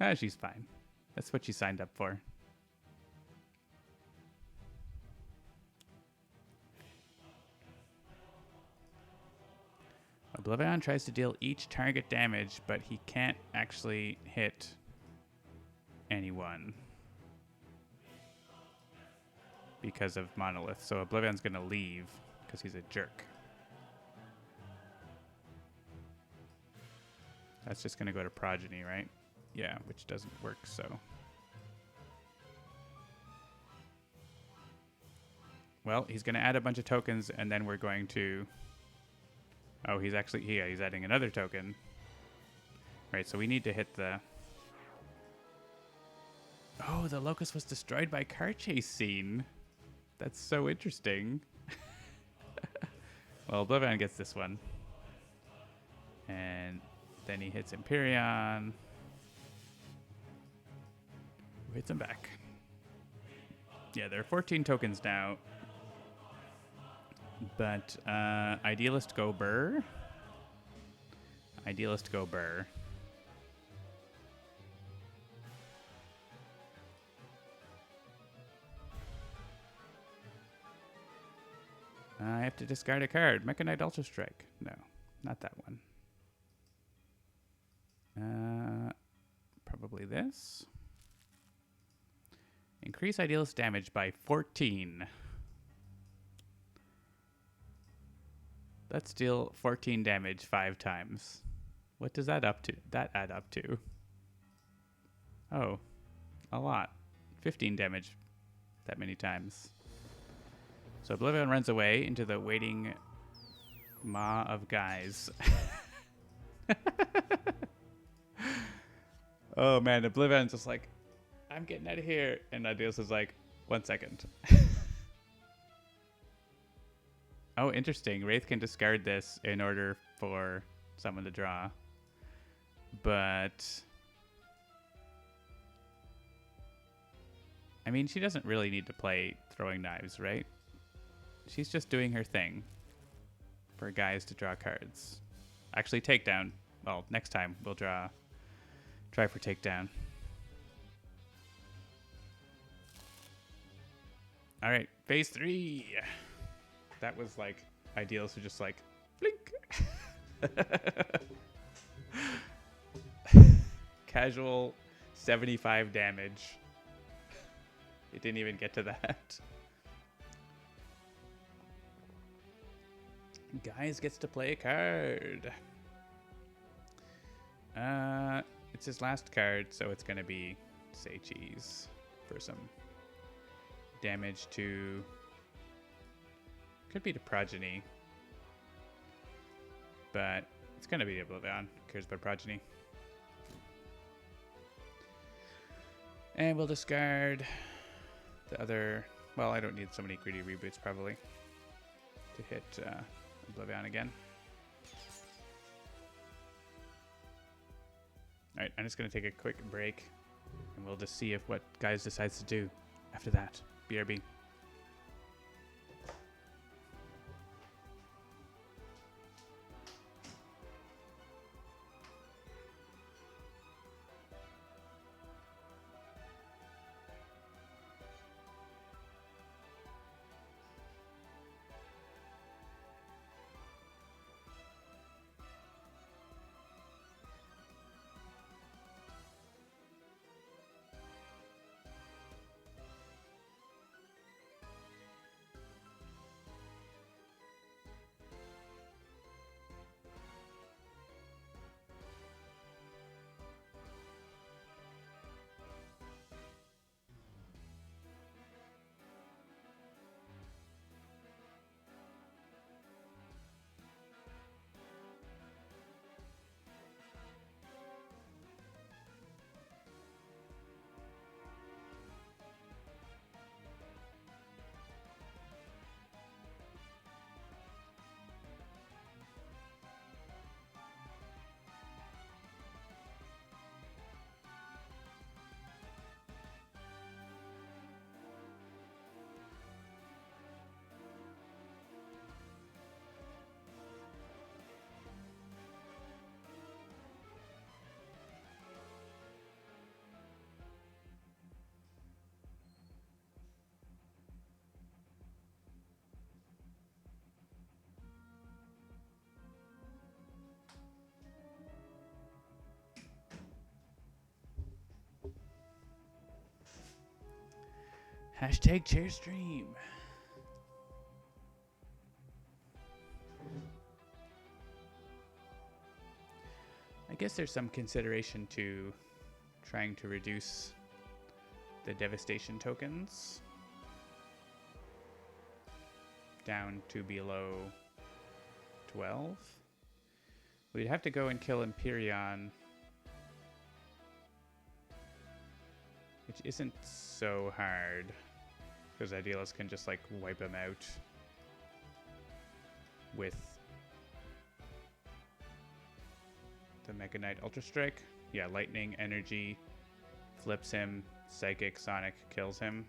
Ah, she's fine. That's what she signed up for. OblivAeon tries to deal each target damage, but he can't actually hit anyone because of Monolith. So OblivAeon's going to leave because he's a jerk. That's just going to go to Progeny, right? Yeah, which doesn't work, so. Well, he's going to add a bunch of tokens, and then we're going to... Oh, he's actually... Yeah, he's adding another token. Right, so we need to hit the... Oh, the Locust was destroyed by car chase scene. That's so interesting. Well, OblivAeon gets this one. And then he hits Empyrean. Who hits him back? Yeah, there are 14 tokens now. But Idealist go Burr. Idealist go Burr. I have to discard a card. Mechanite Ultra Strike. No, not that one. Probably Probably this. Increase Idealist damage by 14. That's deal 14 damage 5 times. What does that add up to? Oh, a lot. 15 damage that many times. So OblivAeon runs away into the waiting maw of Guise. Oh man, OblivAeon's just like, I'm getting out of here. And Idealist is like, 1 second. Oh, interesting. Wraith can discard this in order for someone to draw. But I mean, she doesn't really need to play throwing knives, right? She's just doing her thing for Guys to draw cards. Actually, takedown. Well, next time we'll try for takedown. All right, phase 3. That was like ideal, so just like blink. Casual 75 damage. It didn't even get to that. Guys gets to play a card. It's his last card, so it's gonna be Say Cheese for some damage to. Could be to Progeny, but it's gonna be OblivAeon. Who cares about Progeny? And we'll discard the other. Well, I don't need so many greedy reboots probably to hit OblivAeon again. All right, I'm just gonna take a quick break, and we'll just see if what Guys decides to do after that. BRB. Hashtag chair stream. I guess there's some consideration to trying to reduce the devastation tokens down to below 12. We'd have to go and kill Empyreon, which isn't so hard, because Idealist can just like wipe them out with the Mega Knight Ultra Strike. Yeah, Lightning, Energy, flips him, Psychic, Sonic kills him.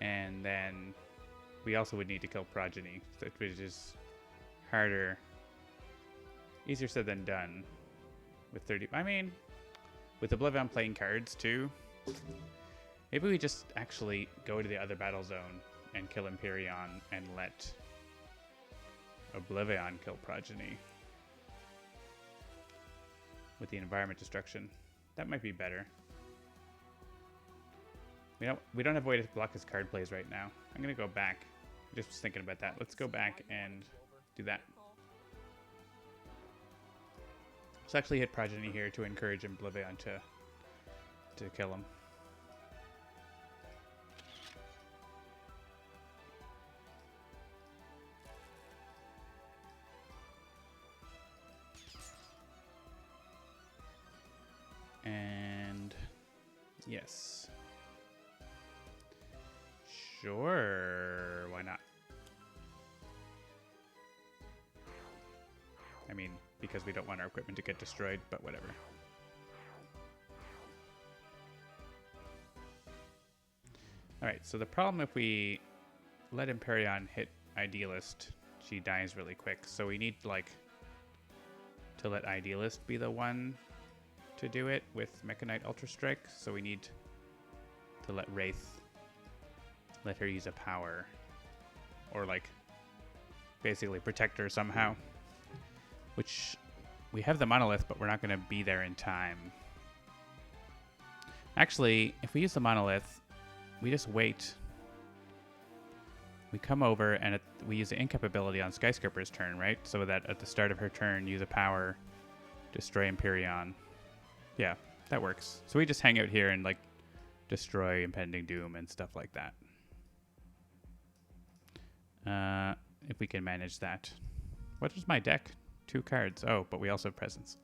And then we also would need to kill Progeny, which is harder. Easier said than done with 30. I mean, with OblivAeon playing cards too, maybe we just actually go to the other battle zone and kill Empyreon and let OblivAeon kill Progeny. with the environment destruction. That might be better. We don't have a way to block his card plays right now. I'm gonna go back. Just was thinking about that. Let's go back and do that. Let's actually hit Progeny here to encourage OblivAeon to kill him. And yes. Sure, why not? I mean, because we don't want our equipment to get destroyed, but whatever. Alright, so the problem if we let Empyrean hit Idealist, she dies really quick. So we need, like, to let Idealist be the one to do it with Mechanite Ultra Strike. So we need to let Wraith, let her use a power. Or, like, basically protect her somehow. Which, we have the Monolith, but we're not going to be there in time. Actually, if we use the Monolith, we just wait. We come over and we use the Incapability on Skyscraper's turn, right? So that at the start of her turn, use a power, destroy Empyrean. Yeah, that works. So we just hang out here and, like, destroy Impending Doom and stuff like that. If we can manage that. What is my deck? 2 cards. Oh, but we also have presents.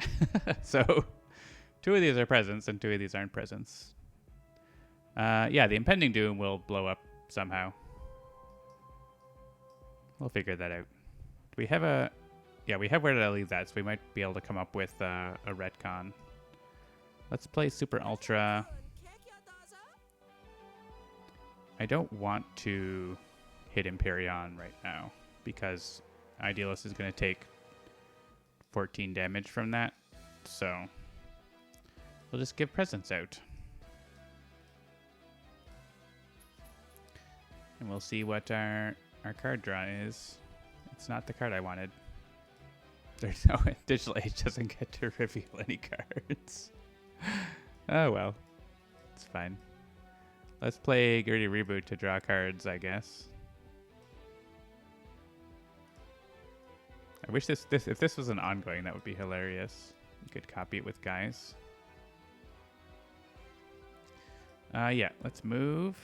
So 2 of these are presents and 2 of these aren't presents. Yeah, the Impending Doom will blow up somehow. We'll figure that out. Do we have a... Yeah, we have Where Did I Leave That, so we might be able to come up with a retcon. Let's play Super Ultra. I don't want to hit Empyrean right now because Idealist is going to take 14 damage from that, so we'll just give presents out. And we'll see what our card draw is. It's not the card I wanted. There's no... Digital Age doesn't get to reveal any cards. Oh well. It's fine. Let's play Gritty Reboot to draw cards, I guess. I wish if this was an ongoing, that would be hilarious. You could copy it with Guise. Yeah, let's move.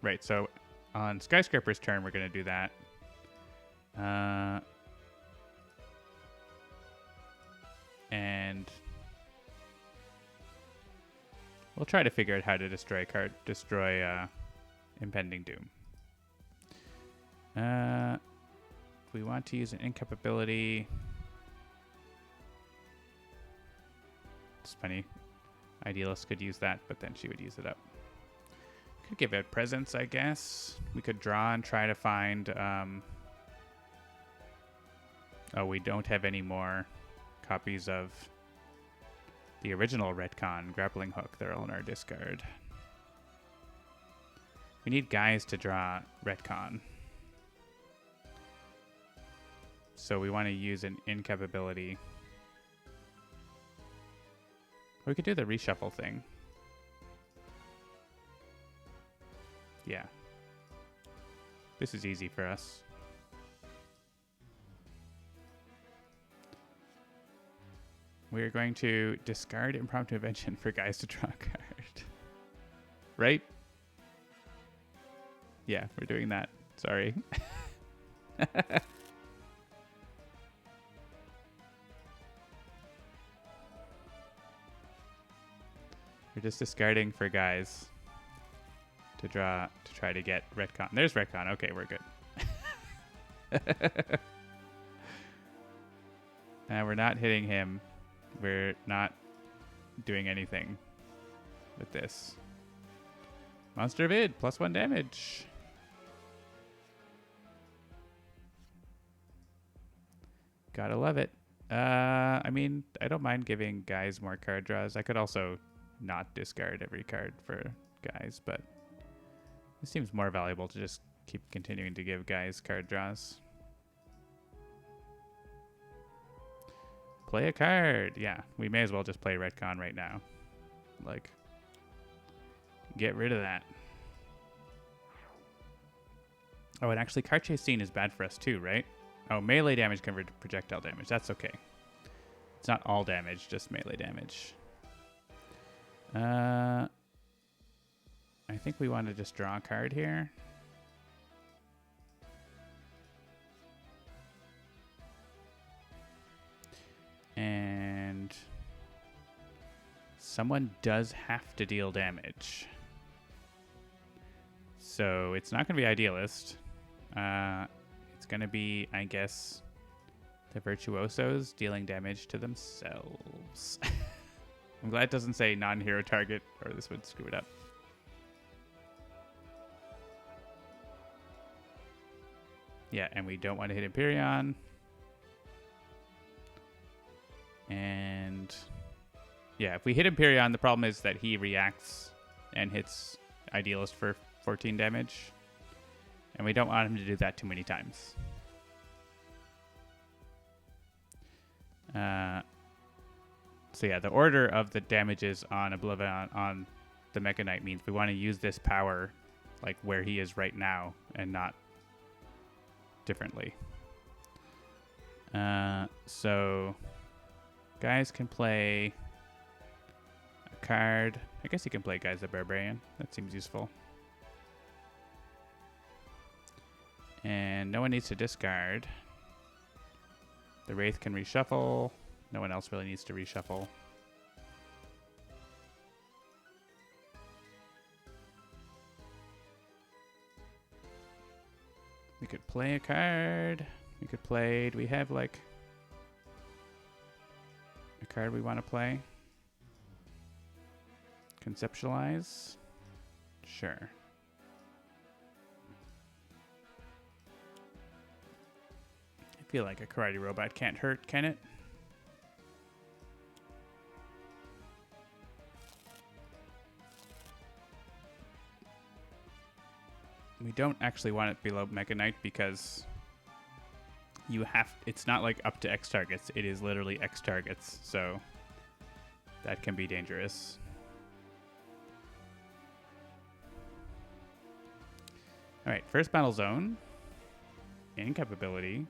Right, so on Skyscraper's turn, we're going to do that. And we'll try to figure out how to destroy Impending Doom. If we want to use an Incapability... It's funny. Idealist could use that, but then she would use it up. Could give it presents, I guess. We could draw and try to find... Oh, we don't have any more copies of the original retcon, Grappling Hook. They're all in our discard. We need Guise to draw retcon. So we want to use an Incapability. We could do the reshuffle thing. Yeah. This is easy for us. We're going to discard Impromptu Invention for Guise to draw a card. Right? Yeah, we're doing that. Sorry. We're just discarding for Guise to draw to try to get retcon. There's retcon. Okay, we're good. We're not hitting him. We're not doing anything with this. Monster Vid, +1 damage. Gotta love it. I mean, I don't mind giving Guise more card draws. I could also not discard every card for Guise, but it seems more valuable to just keep continuing to give Guise card draws. Play a card. Yeah, we may as well just play Retcon right now. Like, get rid of that. Oh, and actually, card chase scene is bad for us too, right? Oh, melee damage converted to projectile damage. That's okay. It's not all damage, just melee damage. I think we want to just draw a card here. And someone does have to deal damage. So it's not going to be Idealist. It's going to be, I guess, the Virtuosos dealing damage to themselves. I'm glad it doesn't say non-hero target, or this would screw it up. Yeah, and we don't want to hit Empyrean. And yeah, if we hit Empyrean, the problem is that he reacts and hits Idealist for 14 damage. And we don't want him to do that too many times. So yeah, the order of the damages on OblivAeon on the Mecha Knight means we want to use this power like where he is right now and not differently. So Guise can play a card. I guess he can play Guise the Barbarian. That seems useful. And no one needs to discard. The Wraith can reshuffle. No one else really needs to reshuffle. We could play a card. We could play... Do we have, like, a card we want to play? Conceptualize? Sure. I feel like a karate robot can't hurt, can it? We don't actually want it below Mecha Knight because you have... It's not like up to X targets. It is literally X targets, so that can be dangerous. All right, first battle zone. Incapability.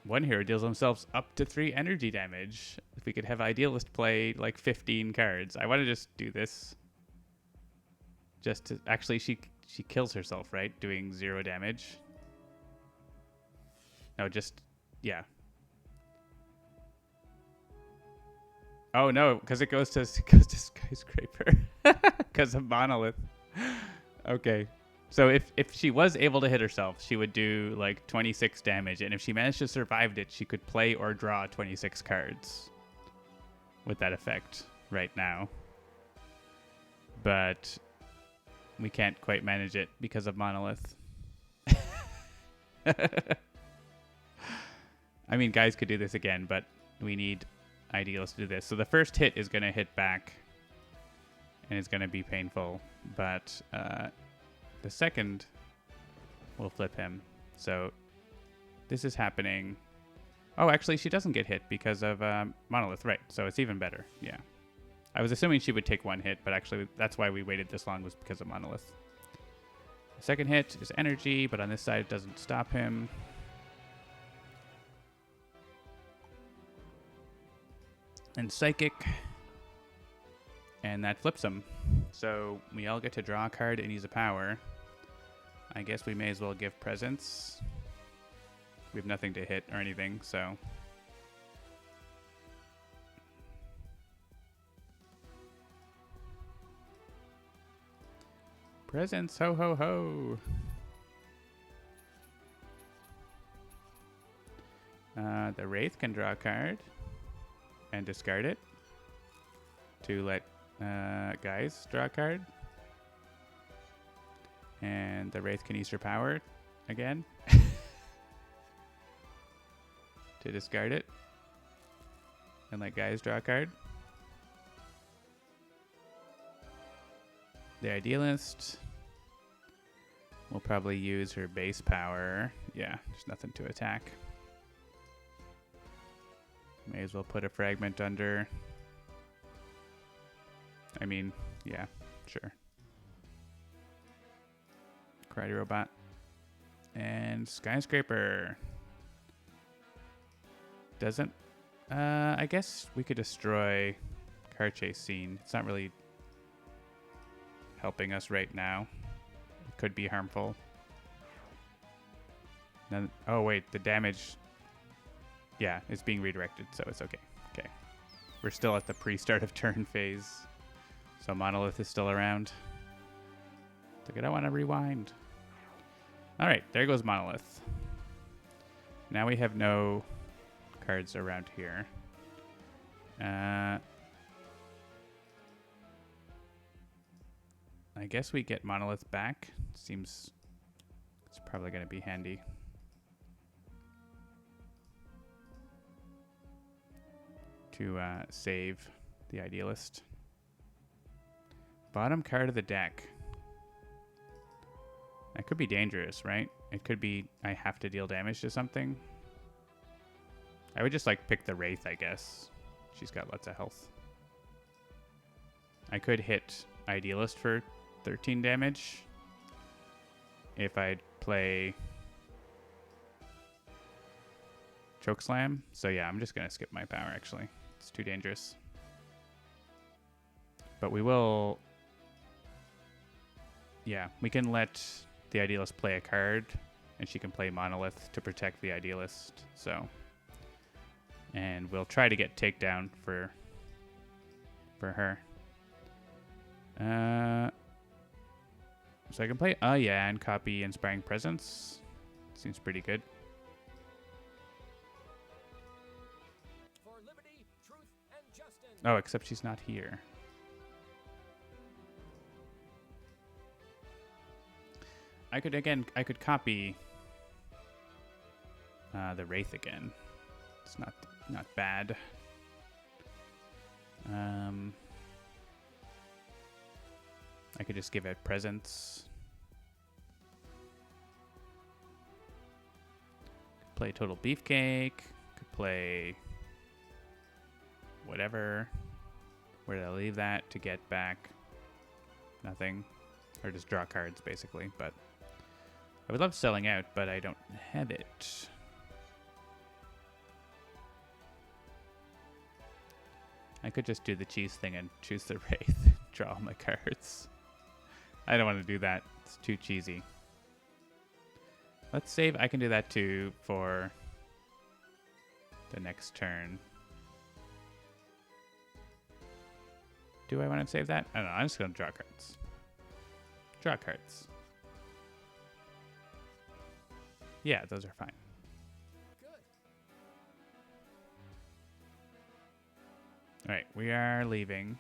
One hero deals themselves up to 3 energy damage. If we could have Idealist play like 15 cards. I want to just do this. Just to... Actually, she kills herself, right? Doing 0 damage. No, just... Yeah. Oh, no, because it goes to Skyscraper. Because of Monolith. Okay. So if she was able to hit herself, she would do like 26 damage. And if she managed to survive it, she could play or draw 26 cards with that effect right now. But we can't quite manage it because of Monolith. I mean, guys could do this again, but we need Ideals to do this. So the first hit is going to hit back, and it's going to be painful. But the second will flip him. So this is happening. Oh, actually, she doesn't get hit because of Monolith. Right, so it's even better. Yeah. I was assuming she would take 1 hit, but actually that's why we waited this long was because of Monolith. The second hit is energy, but on this side it doesn't stop him. And Psychic. And that flips him. So we all get to draw a card and use a power. I guess we may as well give Presence. We have nothing to hit or anything, so... Presents, ho ho ho! The Wraith can draw a card and discard it to let Guise draw a card. And the Wraith can use her power again to discard it and let Guise draw a card. The Idealist will probably use her base power. Yeah, there's nothing to attack. May as well put a fragment under. I mean, yeah, sure. Karate Robot. And Skyscraper. Doesn't... I guess we could destroy Car Chase Scene. It's not really helping us right now. It could be harmful. Then, oh, wait, the damage... Yeah, it's being redirected, so it's okay. Okay. We're still at the pre-start of turn phase. So Monolith is still around. It's like, I don't want to rewind. Alright, there goes Monolith. Now we have no cards around here. I guess we get Monolith back. Seems it's probably going to be handy. To save the Idealist. Bottom card of the deck. That could be dangerous, right? It could be I have to deal damage to something. I would just like pick the Wraith, I guess. She's got lots of health. I could hit Idealist for 13 damage if I'd play Chokeslam. So yeah, I'm just going to skip my power actually. It's too dangerous. But we will... Yeah, we can let the Idealist play a card, and she can play Monolith to protect the Idealist. So, and we'll try to get takedown for her. So I can play yeah, and copy Inspiring Presence. Seems pretty good. For liberty, truth, and justice. Oh, except she's not here. I could copy the Wraith again. It's not bad. I could just give it presents. Could play Total Beefcake. Could play whatever. Where did I leave that to get back? Nothing. Or just draw cards, basically. But I would love selling out, but I don't have it. I could just do the cheese thing and choose the Wraith. Draw all my cards. I don't want to do that. It's too cheesy. Let's save. I can do that too for the next turn. Do I want to save that? I don't know. I'm just going to draw cards. Draw cards. Yeah, those are fine. Good. All right, we are leaving.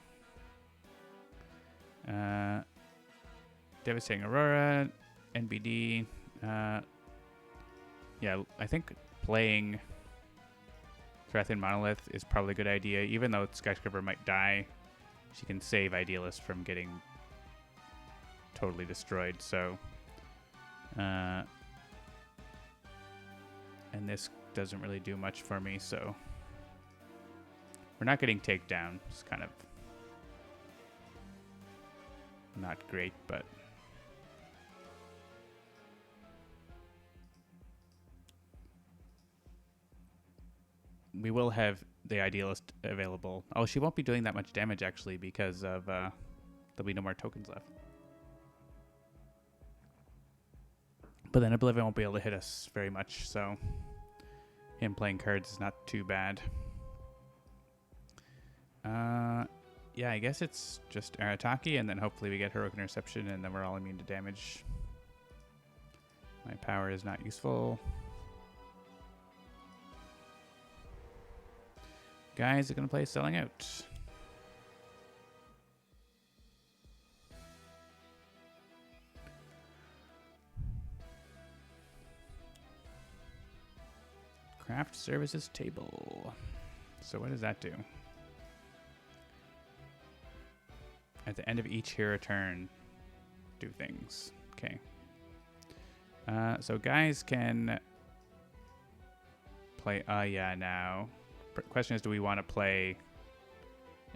Devastating Aurora, NBD. Yeah, I think playing Thrathian Monolith is probably a good idea. Even though Skyscraper might die, she can save Idealist from getting totally destroyed. So, and this doesn't really do much for me. So, we're not getting takedown. It's kind of not great, but we will have the Idealist available. Oh, she won't be doing that much damage actually because of there'll be no more tokens left. But then OblivAeon won't be able to hit us very much, so him playing cards is not too bad. Yeah, I guess it's just Arataki, and then hopefully we get Heroic Interception, and then we're all immune to damage. My power is not useful. Guys are going to play Selling Out. Craft Services Table. So what does that do? At the end of each hero turn, do things. Okay. So guys can play yeah now question is, do we want to play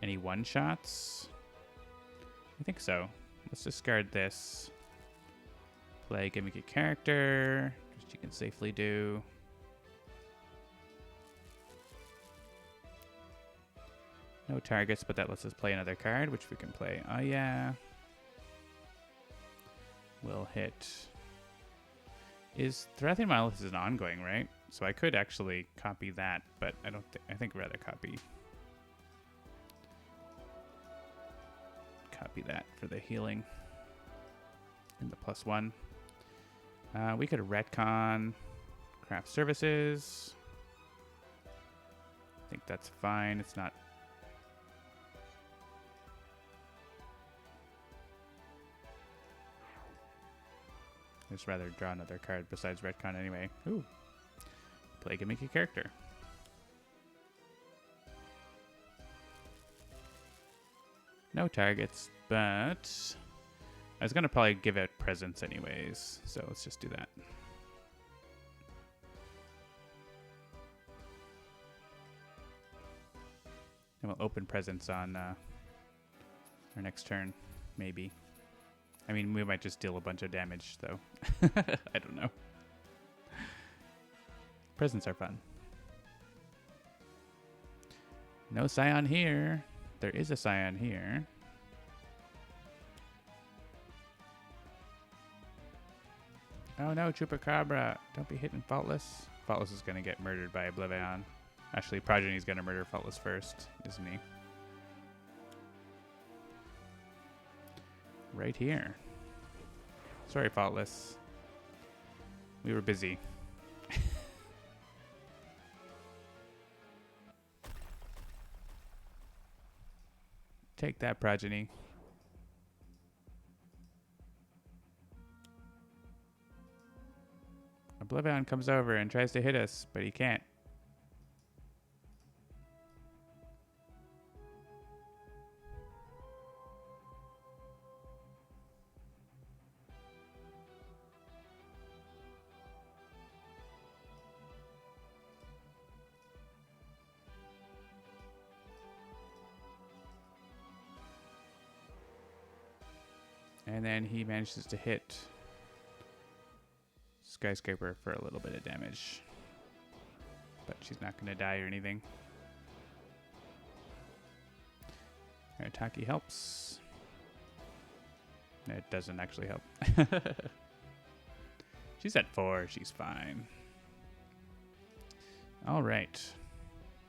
any one-shots? I think so. Let's discard this. Play gimmicky character, which you can safely do. No targets, but that lets us play another card, which we can play. Oh yeah. We'll hit. Is Thrathing Miles is an ongoing, right? So I could actually copy that, but I don't think. I think rather copy that for the healing and the +1. We could retcon craft services. I think that's fine. It's not. I'd just rather draw another card besides retcon anyway. Ooh. Play gimmicky character. No targets, but I was going to probably give out presents anyways, so let's just do that. And we'll open presents on our next turn, maybe. I mean, we might just deal a bunch of damage, though. I don't know. Presents are fun. No Scion here. There is a Scion here. Oh no, Chupacabra. Don't be hitting Faultless. Faultless is going to get murdered by OblivAeon. Actually, Progeny's going to murder Faultless first, isn't he? Right here. Sorry, Faultless. We were busy. Take that, Progeny. OblivAeon comes over and tries to hit us, but he can't. And then he manages to hit Skyscraper for a little bit of damage. But she's not going to die or anything. Arataki helps. It doesn't actually help. She's at 4. She's fine. All right.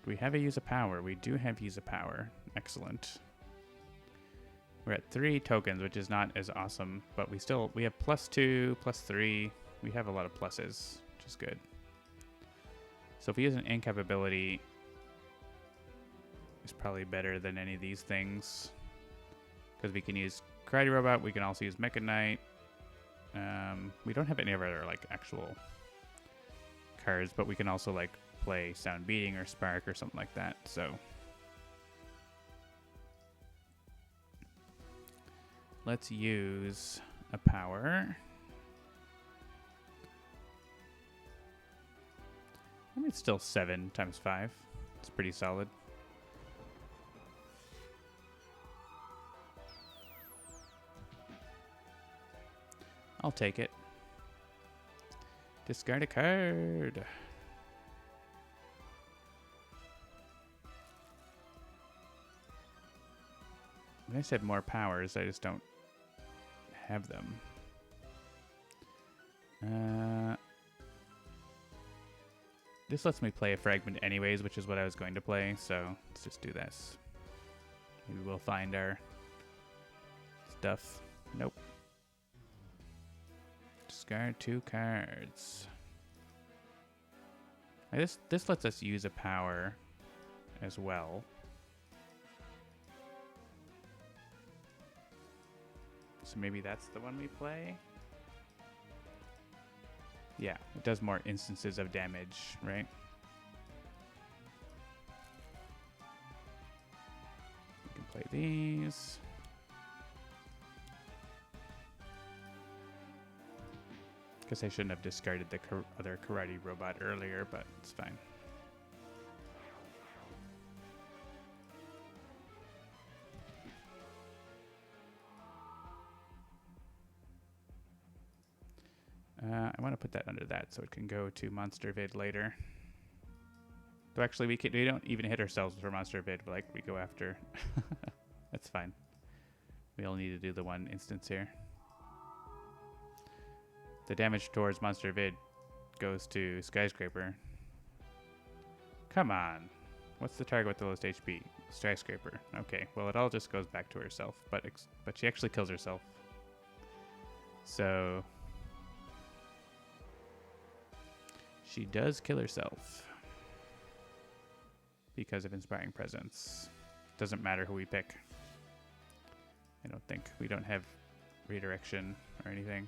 Do we have a use of power? We do have use of power. Excellent. We're at 3 tokens, which is not as awesome, but we have +2, +3. We have a lot of pluses, which is good. So if we use an incap ability, it's probably better than any of these things. Because we can use Karate Robot, we can also use Mecha Knight. We don't have any of our like actual cards, but we can also like play Sound Beating or Spark or something like that. So let's use a power. I mean, it's still 7 times 5. It's pretty solid. I'll take it. Discard a card. I said more powers, I just don't have them. This lets me play a fragment anyways, which is what I was going to play, so let's just do this. Maybe we'll find our stuff. Nope. Discard 2 cards. This lets us use a power as well. So maybe that's the one we play? Yeah, it does more instances of damage, right? We can play these. Guess I shouldn't have discarded the other Karate Robot earlier, but it's fine. to put that under that so it can go to monster vid later. Though actually we don't even hit ourselves for monster vid, but like we go after. That's fine. We only need to do the one instance here. The damage towards monster vid goes to skyscraper. Come on. What's the target with the lowest HP? Skyscraper. Okay, well it all just goes back to herself, but she actually kills herself. So she does kill herself because of Inspiring Presence. Doesn't matter who we pick. I don't think. We don't have redirection or anything.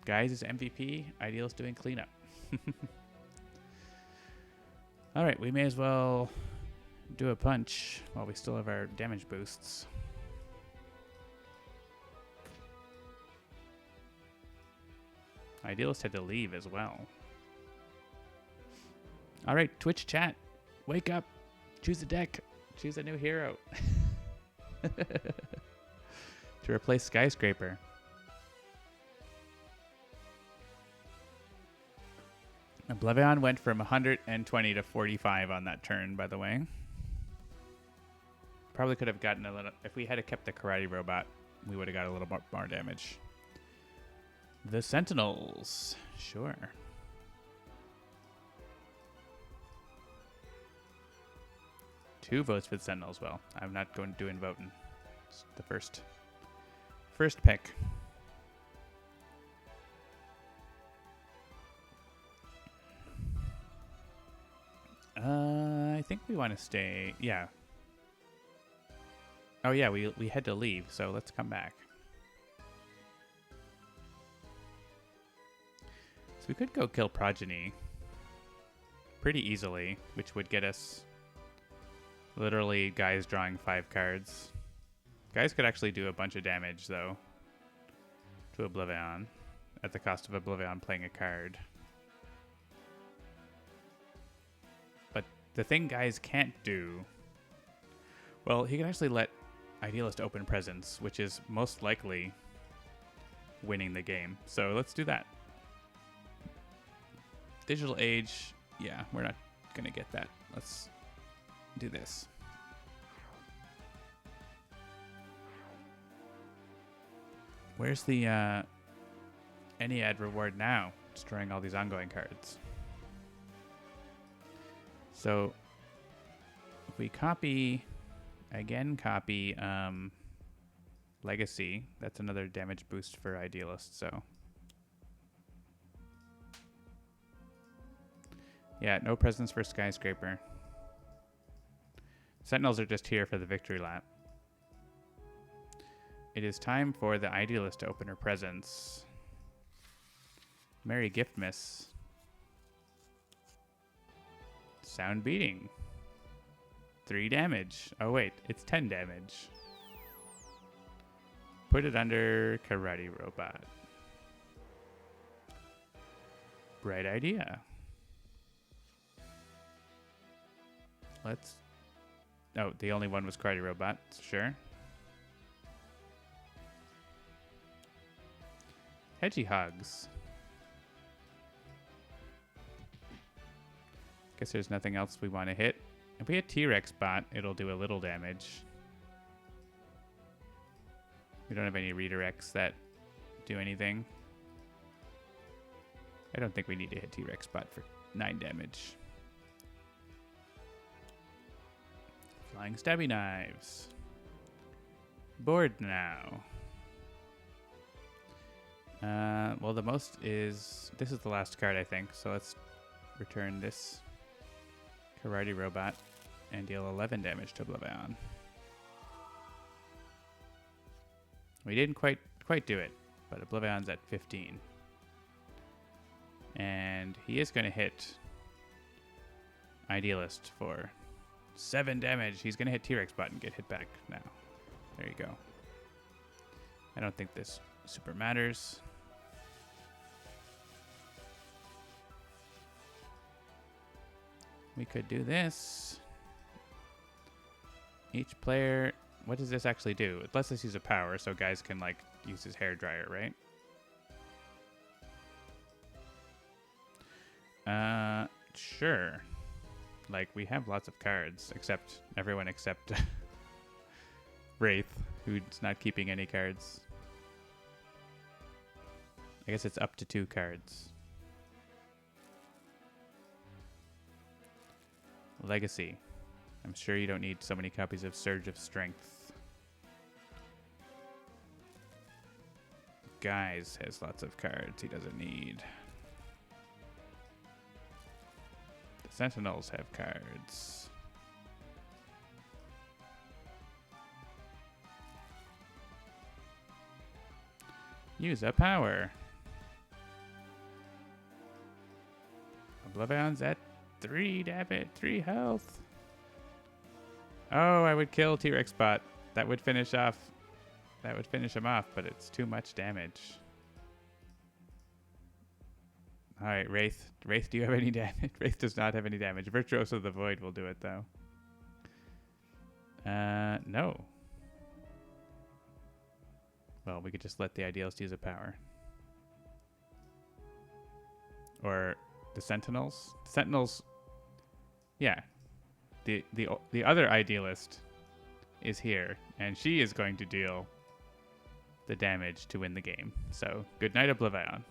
Guise is MVP. Idealist doing cleanup. Alright, we may as well do a punch while we still have our damage boosts. Idealist had to leave as well. Alright, Twitch chat. Wake up. Choose a deck. Choose a new hero. To replace Skyscraper. OblivAeon went from 120 to 45 on that turn, by the way. Probably could have gotten a little... If we had kept the Karate Robot, we would have got a little more damage. The Sentinels. Sure. Two votes for the Sentinels. Well, I'm not going to do in voting. It's the first pick. I think we want to stay. Yeah. Oh yeah, we had to leave, so let's come back. So we could go kill Progeny pretty easily, which would get us literally Guise drawing 5 cards. Guise could actually do a bunch of damage, though, to OblivAeon, at the cost of OblivAeon playing a card. But the thing Guise can't do... Well, he can actually let Idealist open Presence, which is most likely winning the game. So let's do that. Digital Age, yeah, we're not going to get that. Let's do this. Where's the Ennead reward now? Destroying all these ongoing cards. So if we copy Legacy, that's another damage boost for Idealist, so. Yeah, no presence for Skyscraper. Sentinels are just here for the victory lap. It is time for the Idealist to open her presence. Merry Giftmas. Sound Beating. 3 damage. Oh wait, it's 10 damage. Put it under Karate Robot. Bright idea. Let's... Oh, the only one was Karate Robot. Sure. Hedgehogs. Guess there's nothing else we want to hit. If we hit T-Rex bot, it'll do a little damage. We don't have any redirects that do anything. I don't think we need to hit T-Rex bot for 9 damage. Flying Stabby Knives. Board now. Well, the most is... This is the last card, I think. So let's return this Karate Robot and deal 11 damage to OblivAeon. We didn't quite do it, but OblivAeon's at 15. And he is going to hit Idealist for 7 damage. He's going to hit T-Rex bot and get hit back now. There you go. I don't think this super matters. We could do this. Each player... What does this actually do? It lets us use a power, so Guise can, like, use his hairdryer, right? Sure. Like, we have lots of cards, except everyone except Wraith, who's not keeping any cards. I guess it's up to 2 cards. Legacy. I'm sure you don't need so many copies of Surge of Strength. Guise has lots of cards he doesn't need. The Sentinels have cards. Use a power. OblivAeon's at 3 damage, 3 health. Oh, I would kill T-Rex Bot. That would finish off. That would finish him off, but it's too much damage. All right, Wraith. Wraith, do you have any damage? Wraith does not have any damage. Virtuoso of the Void will do it, though. No. Well, we could just let the Idealist use a power. Or the Sentinels. Sentinels. Yeah. The other Idealist is here, and she is going to deal the damage to win the game. So, good night, OblivAeon.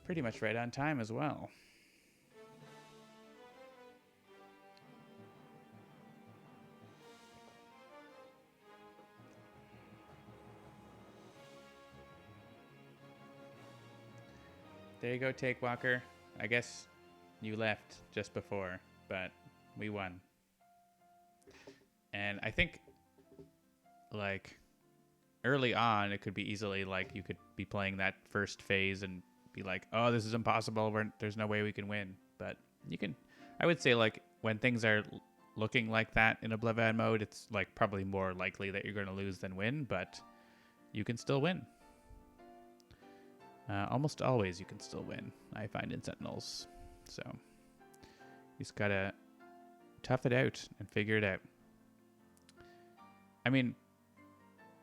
Pretty much right on time as well. There you go, Take Walker. I guess you left just before, but we won. And I think, like, early on, it could be easily, like, you could be playing that first phase and be like, oh, this is impossible. There's no way we can win. But you can, I would say, like, when things are looking like that in OblivAeon mode, it's, like, probably more likely that you're going to lose than win, but you can still win. Almost always you can still win, I find, in Sentinels. So, you just gotta tough it out and figure it out. I mean,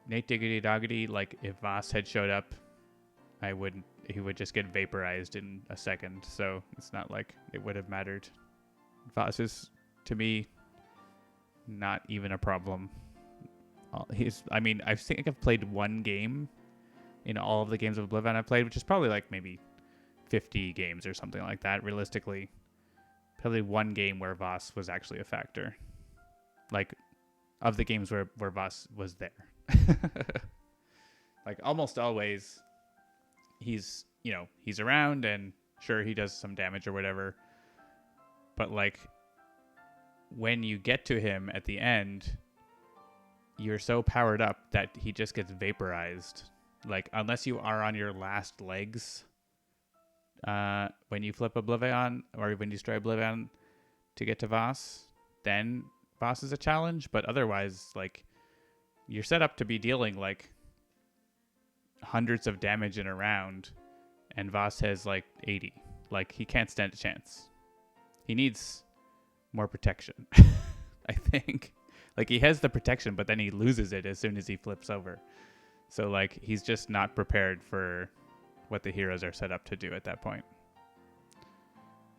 Nate Diggity Doggity, like, if Voss had showed up, he would just get vaporized in a second, so it's not like it would have mattered. Voss is, to me, not even a problem. I mean, I think I've played one game in all of the games of OblivAeon I've played, which is probably like maybe 50 games or something like that, realistically. Probably one game where Voss was actually a factor. Like, of the games where Voss was there. Like, almost always, he's around, and sure, he does some damage or whatever. But, like, when you get to him at the end, you're so powered up that he just gets vaporized. Like, unless you are on your last legs when you flip OblivAeon, or when you destroy OblivAeon to get to Voss, then Voss is a challenge. But otherwise, like, you're set up to be dealing, like, hundreds of damage in a round, and Voss has, like, 80. Like, he can't stand a chance. He needs more protection, I think. Like, he has the protection, but then he loses it as soon as he flips over. So, like, he's just not prepared for what the heroes are set up to do at that point.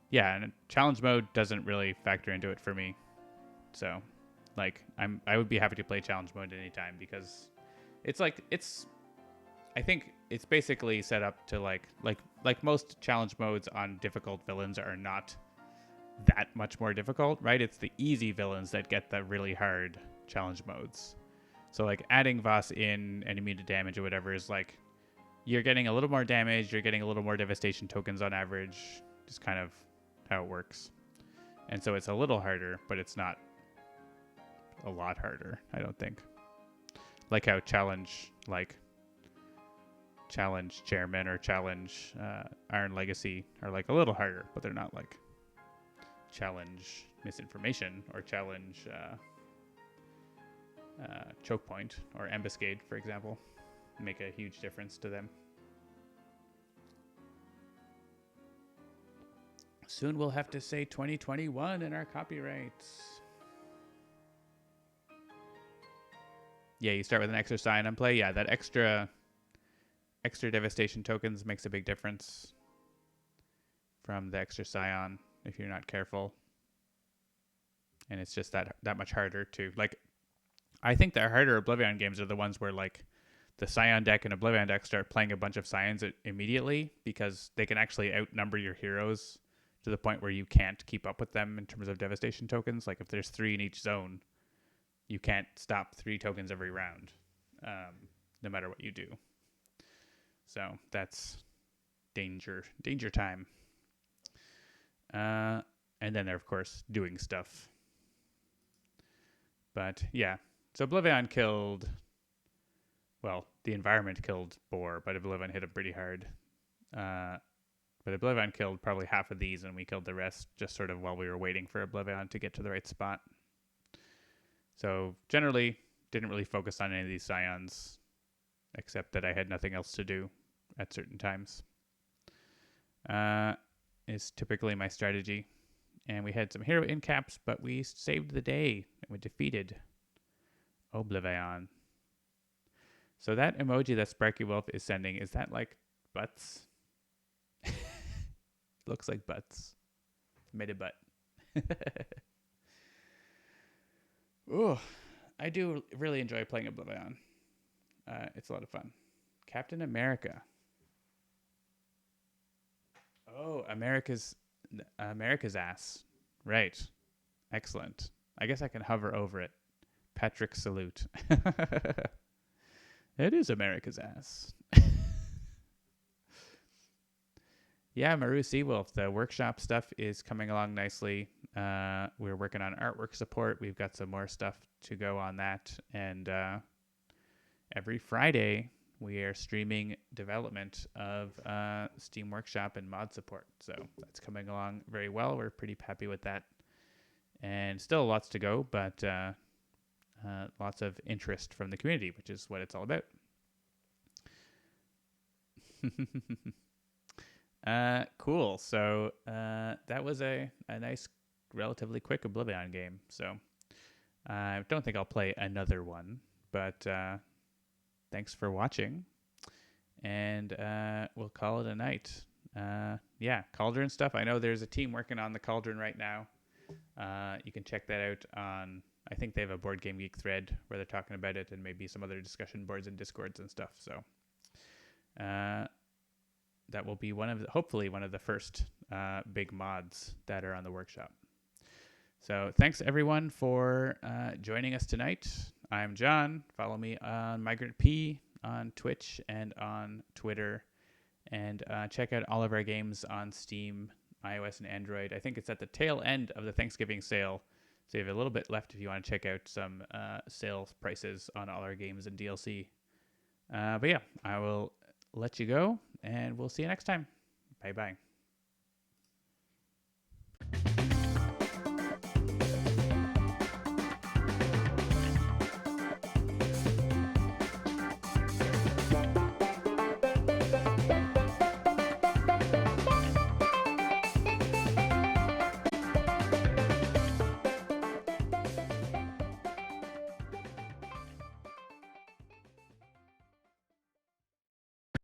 Yeah, and challenge mode doesn't really factor into it for me. So, like, I would be happy to play challenge mode anytime, because it's like, I think it's basically set up to like most challenge modes on difficult villains are not that much more difficult, right? It's the easy villains that get the really hard challenge modes. So, like, adding Voss in and immune to damage or whatever is like, you're getting a little more damage, you're getting a little more devastation tokens on average, just kind of how it works. And so it's a little harder, but it's not a lot harder, I don't think. Like how challenge Chairman or challenge Iron Legacy are, like, a little harder, but they're not like challenge Misinformation or challenge Choke Point or Ambuscade, for example. Make a huge difference to them. Soon we'll have to say 2021 in our copyrights. Yeah, you start with an extra scion on play. Yeah, that extra devastation tokens makes a big difference from the extra scion if you're not careful. And it's just that much harder to, like, I think the harder OblivAeon games are the ones where, like, the Scion deck and OblivAeon deck start playing a bunch of Scions immediately because they can actually outnumber your heroes to the point where you can't keep up with them in terms of devastation tokens. Like, if there's 3 in each zone, you can't stop 3 tokens every round, no matter what you do. So that's danger time. And then they're, of course, doing stuff. But yeah, so OblivAeon killed, well, the environment killed Boar, but OblivAeon hit him pretty hard. But OblivAeon killed probably half of these, and we killed the rest just sort of while we were waiting for OblivAeon to get to the right spot. So generally, didn't really focus on any of these Scions, except that I had nothing else to do at certain times. Is typically my strategy. And we had some hero incaps, but we saved the day and we defeated OblivAeon. So that emoji that Sparky Wolf is sending, is that like butts? Looks like butts. Made a butt. Ooh, I do really enjoy playing OblivAeon. It's a lot of fun. Captain America. Oh, America's ass. Right. Excellent. I guess I can hover over it. Patrick salute. It is America's ass. Yeah, Maru Seawolf, the workshop stuff is coming along nicely. We're working on artwork support. We've got some more stuff to go on that. And every Friday, we are streaming development of Steam Workshop and mod support. So that's coming along very well. We're pretty happy with that. And still lots to go, but lots of interest from the community, which is what it's all about. Cool. So that was a nice, relatively quick OblivAeon game. So I don't think I'll play another one, but thanks for watching, and we'll call it a night. Yeah, Cauldron stuff. I know there's a team working on the Cauldron right now. You can check that out on, I think they have a Board Game Geek thread where they're talking about it, and maybe some other discussion boards and Discords and stuff. So that will be hopefully one of the first big mods that are on the workshop. So thanks everyone for joining us tonight. I'm John. Follow me on Migrant P on Twitch and on Twitter, and check out all of our games on Steam, iOS, and Android. I think it's at the tail end of the Thanksgiving sale, so you have a little bit left if you want to check out some sales prices on all our games and DLC. But yeah, I will let you go, and we'll see you next time. Bye-bye.